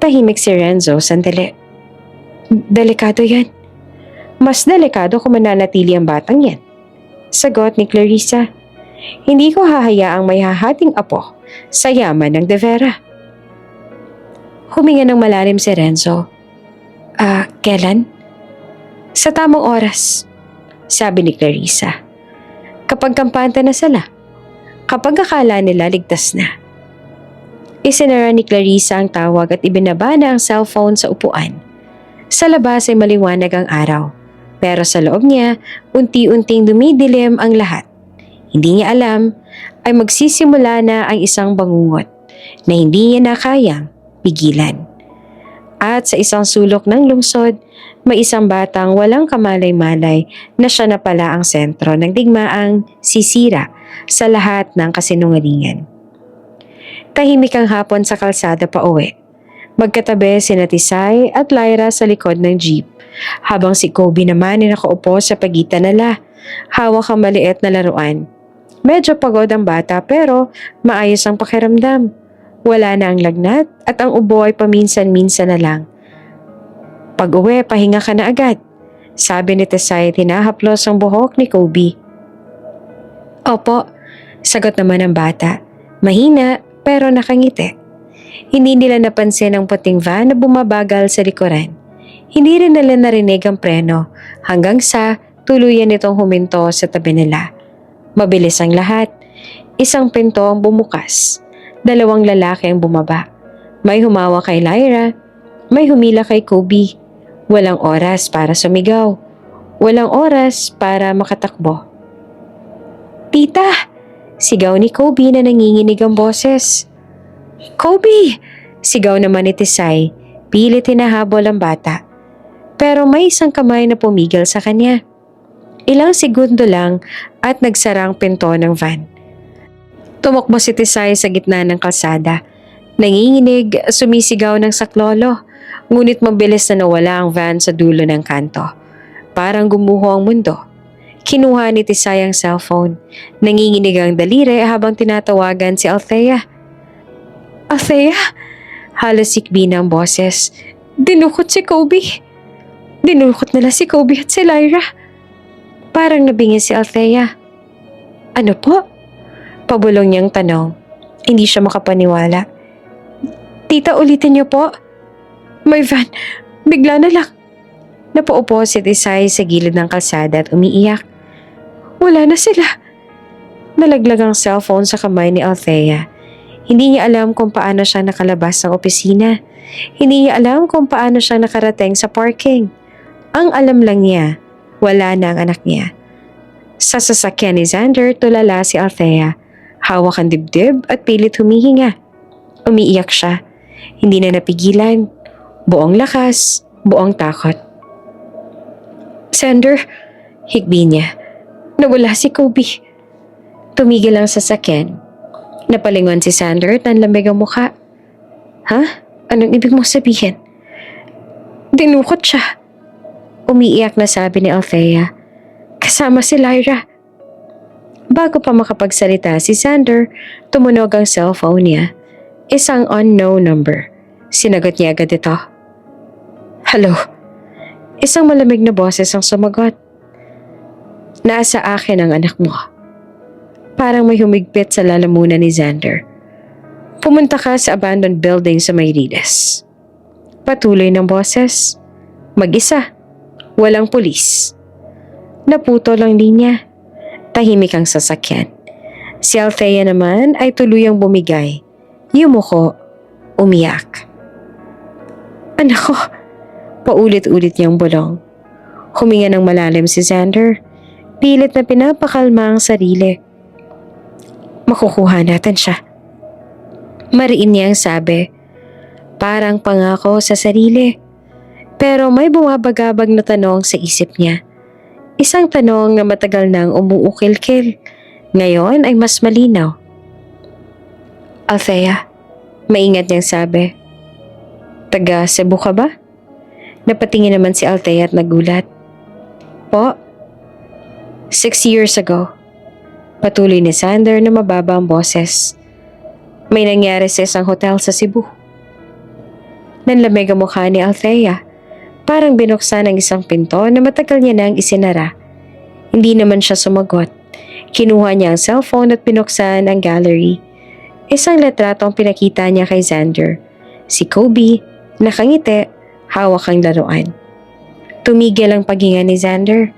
Tahimik si Renzo sandali. "Delikado yan. Mas delikado kung mananatili ang batang yan." Sagot ni Clarissa. "Hindi ko hahayaang may hahating apo sa yaman ng De Vera." Huminga ng malalim si Renzo. Kailan?" "Sa tamang oras," sabi ni Clarissa. "Kapag kampante na sila. Kapag akala nila ligtas na." Isinara ni Clarissa ang tawag at ibinaba na ang cellphone sa upuan. Sa labas ay maliwanag ang araw, pero sa loob niya, unti-unting dumidilim ang lahat. Hindi niya alam ay magsisimula na ang isang bangungot na hindi niya na kayang pigilan. At sa isang sulok ng lungsod, may isang batang walang kamalay-malay na siya na pala ang sentro ng digmaang sisira sa lahat ng kasinungalingan. Tahimik ang hapon sa kalsada pa uwi. Magkatabi sina Tisay at Lyra sa likod ng jeep, habang si Kobe naman ay nakaupo sa pagitan nila, hawak ang maliit na laruan. Medyo pagod ang bata pero maayos ang pakiramdam. Wala na ang lagnat at ang ubo ay paminsan-minsan na lang. Pag-uwi, pahinga ka na agad, sabi ni Tisay, tinahaplos ang buhok ni Kobe. Opo, sagot naman ng bata. Mahina pero nakangiti. Hindi nila napansin ang puting van na bumabagal sa likuran. Hindi rin nila narinig ang preno hanggang sa tuluyan itong huminto sa tabi nila. Mabilis ang lahat. Isang pinto ang bumukas. 2 lalaki ang bumaba. May humawa kay Lyra, may humila kay Kobe. Walang oras para sumigaw. Walang oras para makatakbo. Tita! Sigaw ni Kobe na nanginginig ang boses. Kobe! Sigaw naman ni Tisay. Pilit hinahabol ang bata. Pero may isang kamay na pumigil sa kanya. Ilang segundo lang at nagsara ang pinto ng van. Tumakbo si Tisay sa gitna ng kalsada. Nanginginig, sumisigaw ng saklolo. Ngunit mabilis na nawala ang van sa dulo ng kanto. Parang gumuho ang mundo. Kinuha ni Tisay ang cellphone. Nanginginig ang daliri habang tinatawagan si Althea. Althea? Halos sikbi ng boses. Dinukot si Kobe. Dinukot nila si Kobe at si Lyra. Parang nabingin si Althea. Ano po? Pabulong niyang tanong. Hindi siya makapaniwala. Tita, ulitin niyo po. May van. Bigla na lang. Napaupo si Tisay sa gilid ng kalsada at umiiyak. Wala na sila. Nalaglag ang cellphone sa kamay ni Althea. Hindi niya alam kung paano siya nakalabas ng opisina. Hindi niya alam kung paano siya nakarating sa parking. Ang alam lang niya, wala na ang anak niya. Sa sasakyan ni Xander, tulala si Althea. Hawak ang dibdib at pilit humihinga. Umiiyak siya. Hindi na napigilan. Buong lakas, buong takot. Xander, hikbi niya. Nawala si Kobe. Tumigil ang sasakyan. Napalingon si Xander at nanlamig ang mukha. Ha? Anong ibig mong sabihin? Dinukot siya. Umiiyak na sabi ni Althea. Kasama si Lyra. Bago pa makapagsalita si Xander, tumunog ang cellphone niya. Isang unknown number. Sinagot niya agad ito. Hello. Isang malamig na boses ang sumagot. Nasa akin ang anak mo. Parang may humigpit sa lalamunan ni Xander. Pumunta ka sa abandoned building sa Mayrides. Patuloy ng boses. Mag-isa. Walang pulis. Naputol ang linya. Tahimik ang sasakyan. Si Althea naman ay tuluyang bumigay. Yumuko. Umiyak. Anak ko. Paulit-ulit niyang bulong. Huminga ng malalim si Xander. Pilit na pinapakalma ang sarili. Makukuha natin siya. Mariin niyang sabi. Parang pangako sa sarili. Pero may bumabagabag na tanong sa isip niya. Isang tanong na matagal nang umuukil-kil. Ngayon ay mas malinaw. Althea, maingat niyang sabi. Taga Cebu ka ba? Napatingin naman si Althea at nagulat. Po? 6 years ago. Patuloy ni Xander na mababa ang boses. May nangyari sa isang hotel sa Cebu. Nanlamig ang mukha ni Althea. Parang binuksan ang isang pinto na matagal niya nang isinara. Hindi naman siya sumagot. Kinuha niya ang cellphone at binuksan ang gallery. Isang litrato ang pinakita niya kay Xander. Si Kobe, nakangiti, hawak ang laruan. Tumigil ang paghinga ni Xander.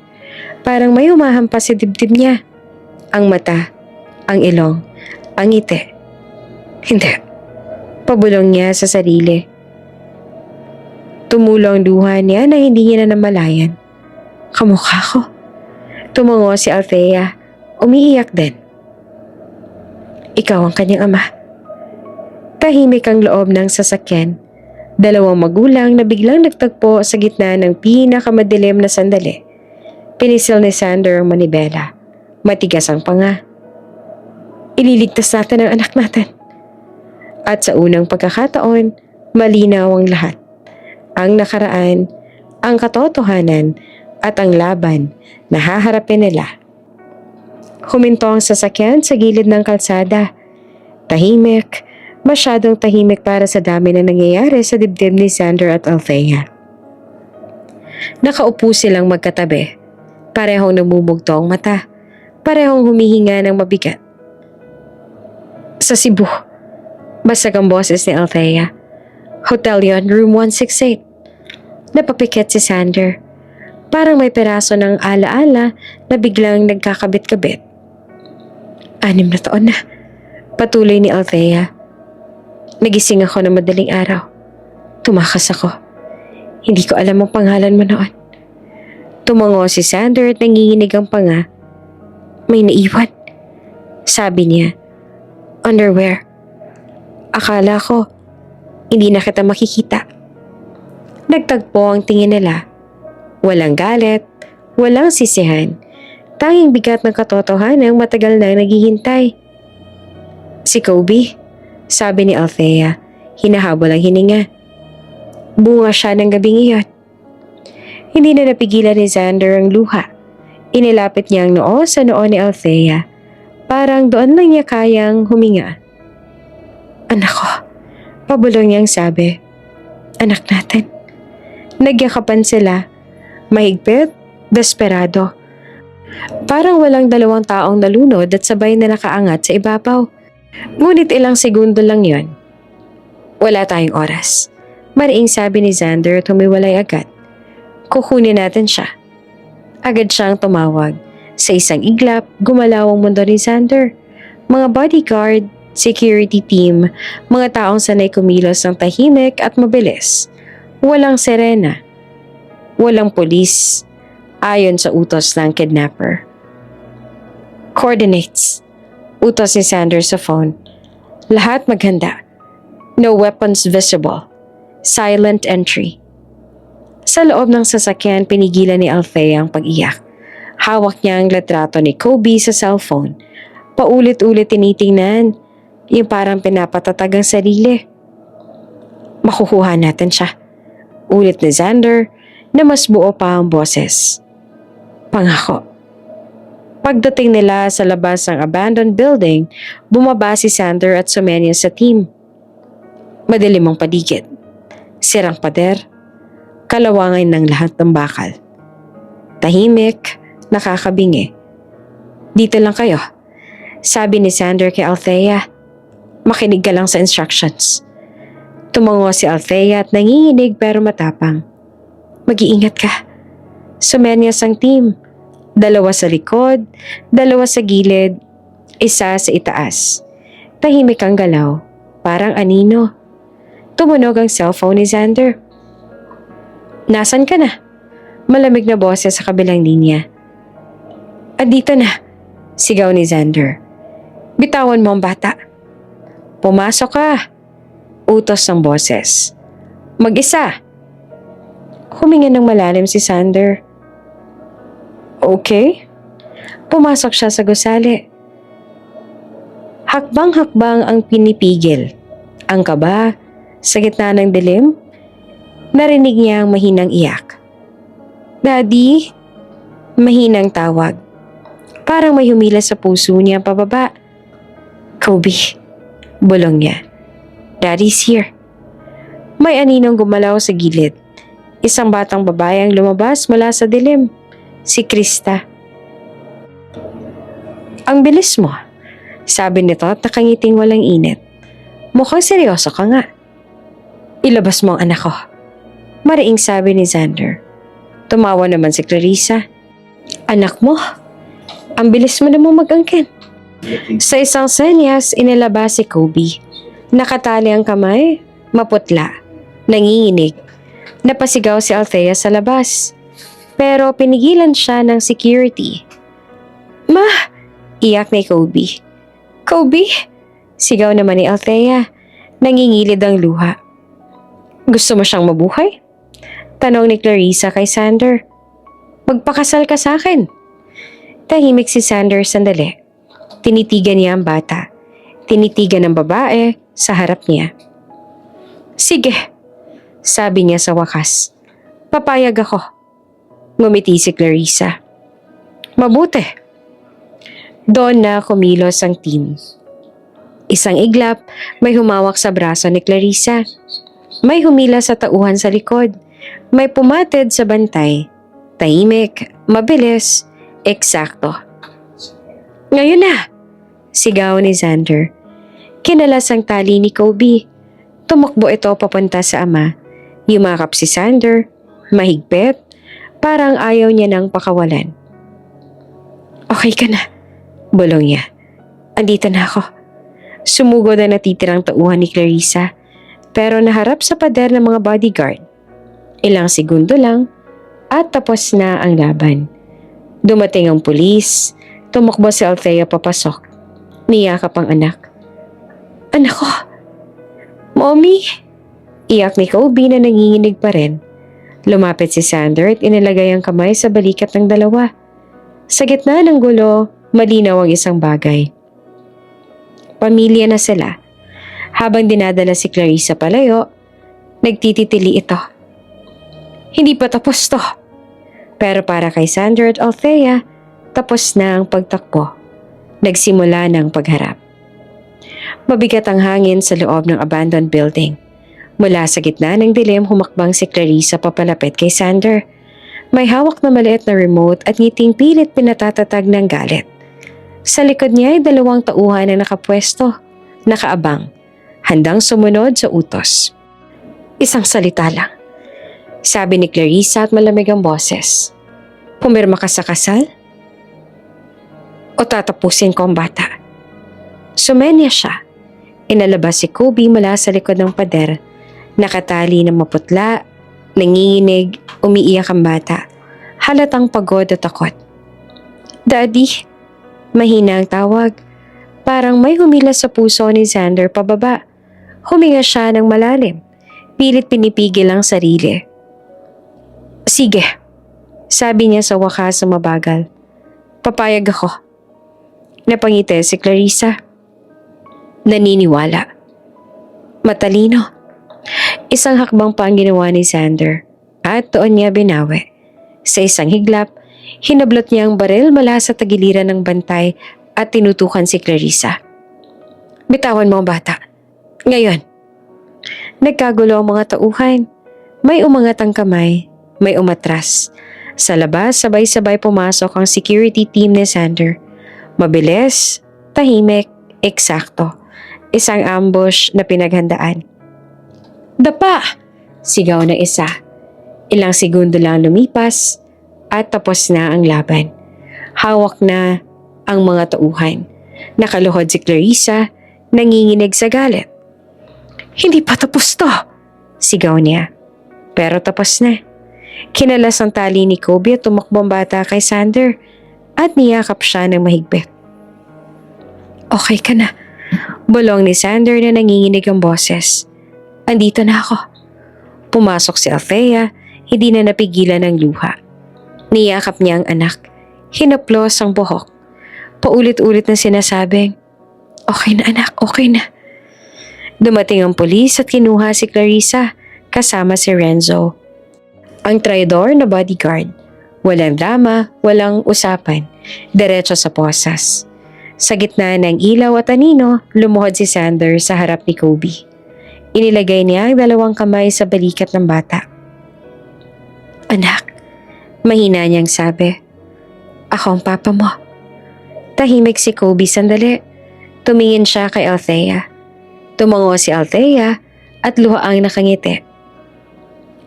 Parang may humahampas sa dibdib niya. Ang mata, ang ilong, ang ngiti. Hindi. Pabulong niya sa sarili. Tumulo ang luha niya na hindi niya na namalayan. Kamukha ko. Tumango si Althea. Umiiyak din. Ikaw ang kanyang ama. Tahimik ang loob ng sasakyan. 2 magulang na biglang nagtagpo sa gitna ng pinakamadilim na sandali. Pinisil ni Xander ang manibela. Matigas ang panga. Ililigtas natin ang anak natin. At sa unang pagkakataon, malinaw ang lahat. Ang nakaraan, ang katotohanan, at ang laban na haharapin nila. Huminto ang sasakyan sa gilid ng kalsada. Tahimik, masyadong tahimik para sa dami na nangyayari sa dibdib ni Xander at Althea. Nakaupo silang magkatabi. Parehong namumugto ang mata. Parehong humihinga ng mabigat. Sa Cebu, basag ang boses ni Althea. Hotel yon, room 168. Napapikit si Xander. Parang may peraso ng alaala na biglang nagkakabit-kabit. 6 na taon na. Patuloy ni Althea. Nagising ako ng madaling araw. Tumakas ako. Hindi ko alam ang pangalan mo noon. Tumango si Xander at nanginginig ang panga. May naiwan. Sabi niya. Underwear. Akala ko, hindi na kita makikita. Nagtagpo ang tingin nila. Walang galit, walang sisihan. Tanging bigat ng katotohanan ang matagal na naghihintay. Si Kobe, sabi ni Althea, hinahabol ang hininga. Bunga siya ng gabing iyon. Hindi na napigilan ni Xander ang luha. Inilapit niya ang noo sa noo ni Althea. Parang doon lang niya kayang huminga. Anak ko, pabulong niyang sabi. Anak natin. Nagyakapan sila. Mahigpit, desperado. Parang walang 2 taong nalunod at sabay na nakaangat sa ibabaw. Ngunit ilang segundo lang yon. Wala tayong oras. Mariing sabi ni Xander at humiwalay agad. Kukunin natin siya. Agad siyang tumawag. Sa isang iglap, gumalaw ang mundo ni Xander. Mga bodyguard, security team, mga taong sanay kumilos ng tahimik at mabilis. Walang sirena. Walang pulis. Ayon sa utos ng kidnapper. Coordinates. Utos ni Sanders sa phone. Lahat maghanda. No weapons visible. Silent entry. Sa loob ng sasakyan, pinigilan ni Althea ang pag-iyak. Hawak niya ang litrato ni Kobe sa cellphone. Paulit-ulit tinitingnan. Yung parang pinapatatag ang sarili. Makukuha natin siya. Ulit ni Xander na mas buo pa ang boses. Pangako. Pagdating nila sa labas ng abandoned building, bumaba si Xander at sumenya sa team. Madilim ang paligid. Sirang pader. Kalawangan ng lahat ng bakal. Tahimik, nakakabingi. Dito lang kayo, sabi ni Xander kay Althea. Makinig ka lang sa instructions. Tumango si Althea at nanginginig pero matapang. Mag-iingat ka. Sumenyas ang team. 2 sa likod, 2 sa gilid, 1 sa itaas. Tahimik ang galaw, parang anino. Tumunog ang cellphone ni Xander. Nasaan ka na? Malamig na boses sa kabilang linya. Dito na, sigaw ni Xander. Bitawan mo ang bata. Pumasok ka. Utos ng boses. Mag-isa. Huminga ng malalim si Xander. Okay. Pumasok siya sa gusali. Hakbang-hakbang ang pinipigil. Ang kaba, sa gitna ng dilim, narinig niya ang mahinang iyak. Daddy, mahinang tawag. Parang may humila sa puso niya pababa. Kobe, bulong niya. Daddy's here. May aninong gumalaw sa gilid. Isang batang babae ang lumabas mula sa dilim. Si Krista. Ang bilis mo, sabi nito at nakangiting walang init. Mukhang seryoso ka nga. Ilabas mo ang anak ko. Mariing sabi ni Xander. Tumawa naman si Clarissa. Anak mo? Ang bilis mo namang mag-angkin. Sa isang senyas, inilabas si Kobe. Nakatali ang kamay, maputla, nanginginig. Napasigaw si Althea sa labas. Pero pinigilan siya ng security. Ma! Iyak ni Kobe. Kobe! Sigaw naman ni Althea. Nangingilid ang luha. Gusto mo siyang mabuhay? Tanong ni Clarissa kay Xander. Magpakasal ka sa akin. Tahimik si Xander sandali. Tinitigan niya ang bata. Tinitigan ng babae sa harap niya. Sige, sabi niya sa wakas. Papayag ako. Ngumiti si Clarissa. Mabuti. Doon na kumilos ang team. Isang iglap, may humawak sa braso ni Clarissa. May humila sa tauhan sa likod. May pumatid sa bantay. Tahimik, mabilis, eksakto. Ngayon na! Sigaw ni Xander. Kinalas ang tali ni Kobe. Tumakbo ito papunta sa ama. Yumakap si Xander, mahigpit, parang ayaw niya nang pakawalan. Okay ka na, bulong niya. Andito na ako. Sumugod na natitirang tauhan ni Clarissa, pero naharap sa pader ng mga bodyguard. Ilang segundo lang at tapos na ang laban. Dumating ang pulis, tumakbo si Althea papasok. Niyakap ang anak. Anak ko! Mommy! Iyak ni Kobe na nanginginig pa rin. Lumapit si Xander at inilagay ang kamay sa balikat ng dalawa. Sa gitna ng gulo, malinaw ang isang bagay. Pamilya na sila. Habang dinadala si Clarissa palayo, nagtititili ito. Hindi pa tapos to. Pero para kay Xander at Althea, tapos na ang pagtakbo. Nagsimula ng pagharap. Mabigat ang hangin sa loob ng abandoned building. Mula sa gitna ng dilim, humakbang si Clarissa papalapit kay Xander. May hawak na maliit na remote at ngiting pilit pinatatatag ng galit. Sa likod niya ay 2 tauhan na nakapwesto, nakaabang, handang sumunod sa utos. Isang salita lang, sabi ni Clarissa at malamig ang boses. Pumirma ka sa kasal? O tatapusin ko ang bata? Sumenya siya. Inalabas si Kobe mula sa likod ng pader. Nakatali ng maputla, nanginginig, umiiyak ang bata. Halatang pagod at takot. Daddy, mahina ang tawag. Parang may humila sa puso ni Xander pababa. Huminga siya ng malalim. Pilit pinipigil ang sarili. Sige, sabi niya sa wakas na mabagal. Papayag ako. Napangiti si Clarissa. Naniniwala. Matalino. Isang hakbang pa ang ginawa ni Xander at doon niya binawi. Sa isang higlap, hinablot niya ang baril mula sa tagiliran ng bantay at tinutukan si Clarissa. Bitawan mo ang bata. Ngayon. Nagkagulo ang mga tauhan. May umangat ang kamay, may umatras. Sa labas, sabay-sabay pumasok ang security team ni Xander. Mabilis, tahimik, eksakto. Isang ambush na pinaghandaan. Dapa! Sigaw ng isa. Ilang segundo lang lumipas at tapos na ang laban. Hawak na ang mga tauhan. Nakaluhod si Clarissa, nanginginig sa galit. Hindi pa tapos to! Sigaw niya. Pero tapos na. Kinalas ang tali ni Kobe at tumakbo ang bata kay Xander at niyakap siya ng mahigpit. Okay ka na. Bulong ni Xander na nanginginig ang boses. Andito na ako. Pumasok si Althea, hindi na napigilan ng luha. Niyakap niya ang anak. Hinaplos ang buhok. Paulit-ulit na sinasabing, okay na anak, okay na. Dumating ang pulis at kinuha si Clarissa kasama si Renzo. Ang traidor na bodyguard. Walang drama, walang usapan. Diretso sa posas. Sa gitna ng ilaw at anino, lumuhod si Xander sa harap ni Kobe. Inilagay niya ang 2 kamay sa balikat ng bata. Anak, mahina niyang sabi. Ako ang papa mo. Tahimik si Kobe sandali. Tumingin siya kay Althea. Tumango si Althea at luhaang nakangiti.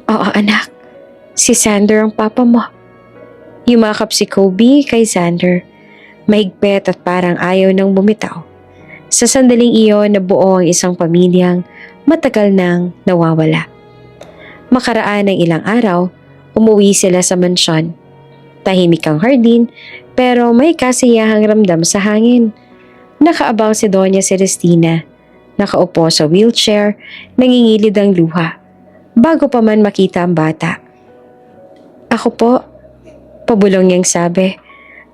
Oo anak, si Xander ang papa mo. Yumakap si Kobe kay Xander. Mahigpit at parang ayaw nang bumitaw. Sa sandaling iyon nabuo ang isang pamilyang matagal nang nawawala. Makaraan ng ilang araw, umuwi sila sa mansyon. Tahimik ang hardin pero may kasiyahang ramdam sa hangin. Nakaabang si Doña Celestina. Nakaupo sa wheelchair, nangingilid ang luha. Bago pa man makita ang bata. Ako po, pabulong niyang sabi.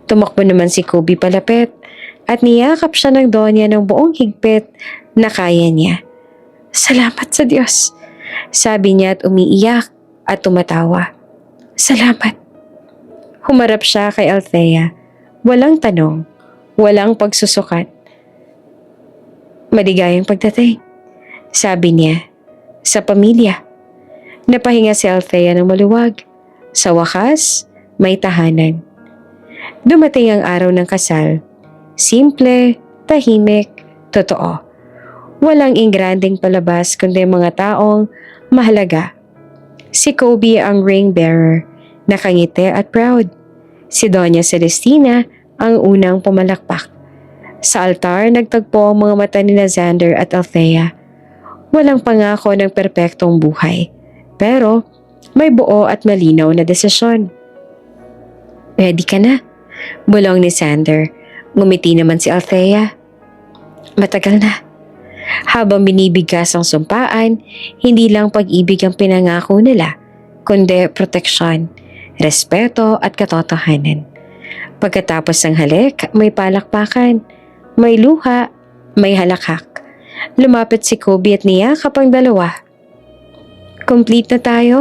Tumakbo naman si Kobe palapit at niyakap siya ng Donya ng buong higpit na kaya niya. Salamat sa Diyos, sabi niya at umiiyak at tumatawa. Salamat. Humarap siya kay Althea. Walang tanong, walang pagsusukat. Maligayang pagdating, sabi niya, sa pamilya. Napahinga si Althea ng maluwag. Sa wakas, may tahanan. Dumating ang araw ng kasal. Simple, tahimik, totoo. Walang ingranding palabas kundi mga taong mahalaga. Si Kobe ang ring bearer, nakangiti at proud. Si Doña Celestina ang unang pumalakpak. Sa altar, nagtagpo ang mga mata ni Xander at Althea. Walang pangako ng perpektong buhay, pero may buo at malinaw na desisyon. Ready ka na? Bulong ni Xander. Ngumiti naman si Althea. Matagal na. Habang binibigkas ang sumpaan, hindi lang pag-ibig ang pinangako nila, kundi proteksyon, respeto at katotohanan. Pagkatapos ng halik, may palakpakan, may luha, may halakhak. Lumapit si Kobe at niyakap ang dalawa. Complete na tayo,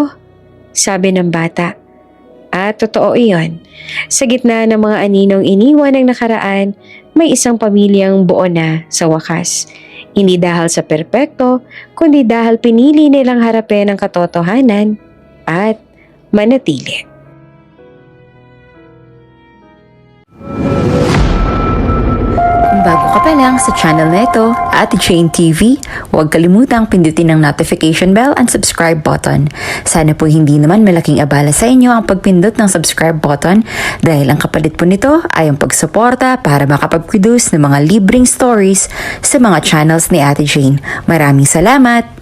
sabi ng bata. At totoo iyon. Sa gitna ng mga aninong iniwan ng nakaraan, may isang pamilyang buo na sa wakas. Hindi dahil sa perpekto, kundi dahil pinili nilang harapin ang katotohanan at manatili. Kung bago ka pa lang sa channel na ito, Ate Jane TV, huwag kalimutang pindutin ang notification bell and subscribe button. Sana po hindi naman malaking abala sa inyo ang pagpindot ng subscribe button dahil ang kapalit po nito ay ang pagsuporta para makapag-produce ng mga libreng stories sa mga channels ni Ate Jane. Maraming salamat!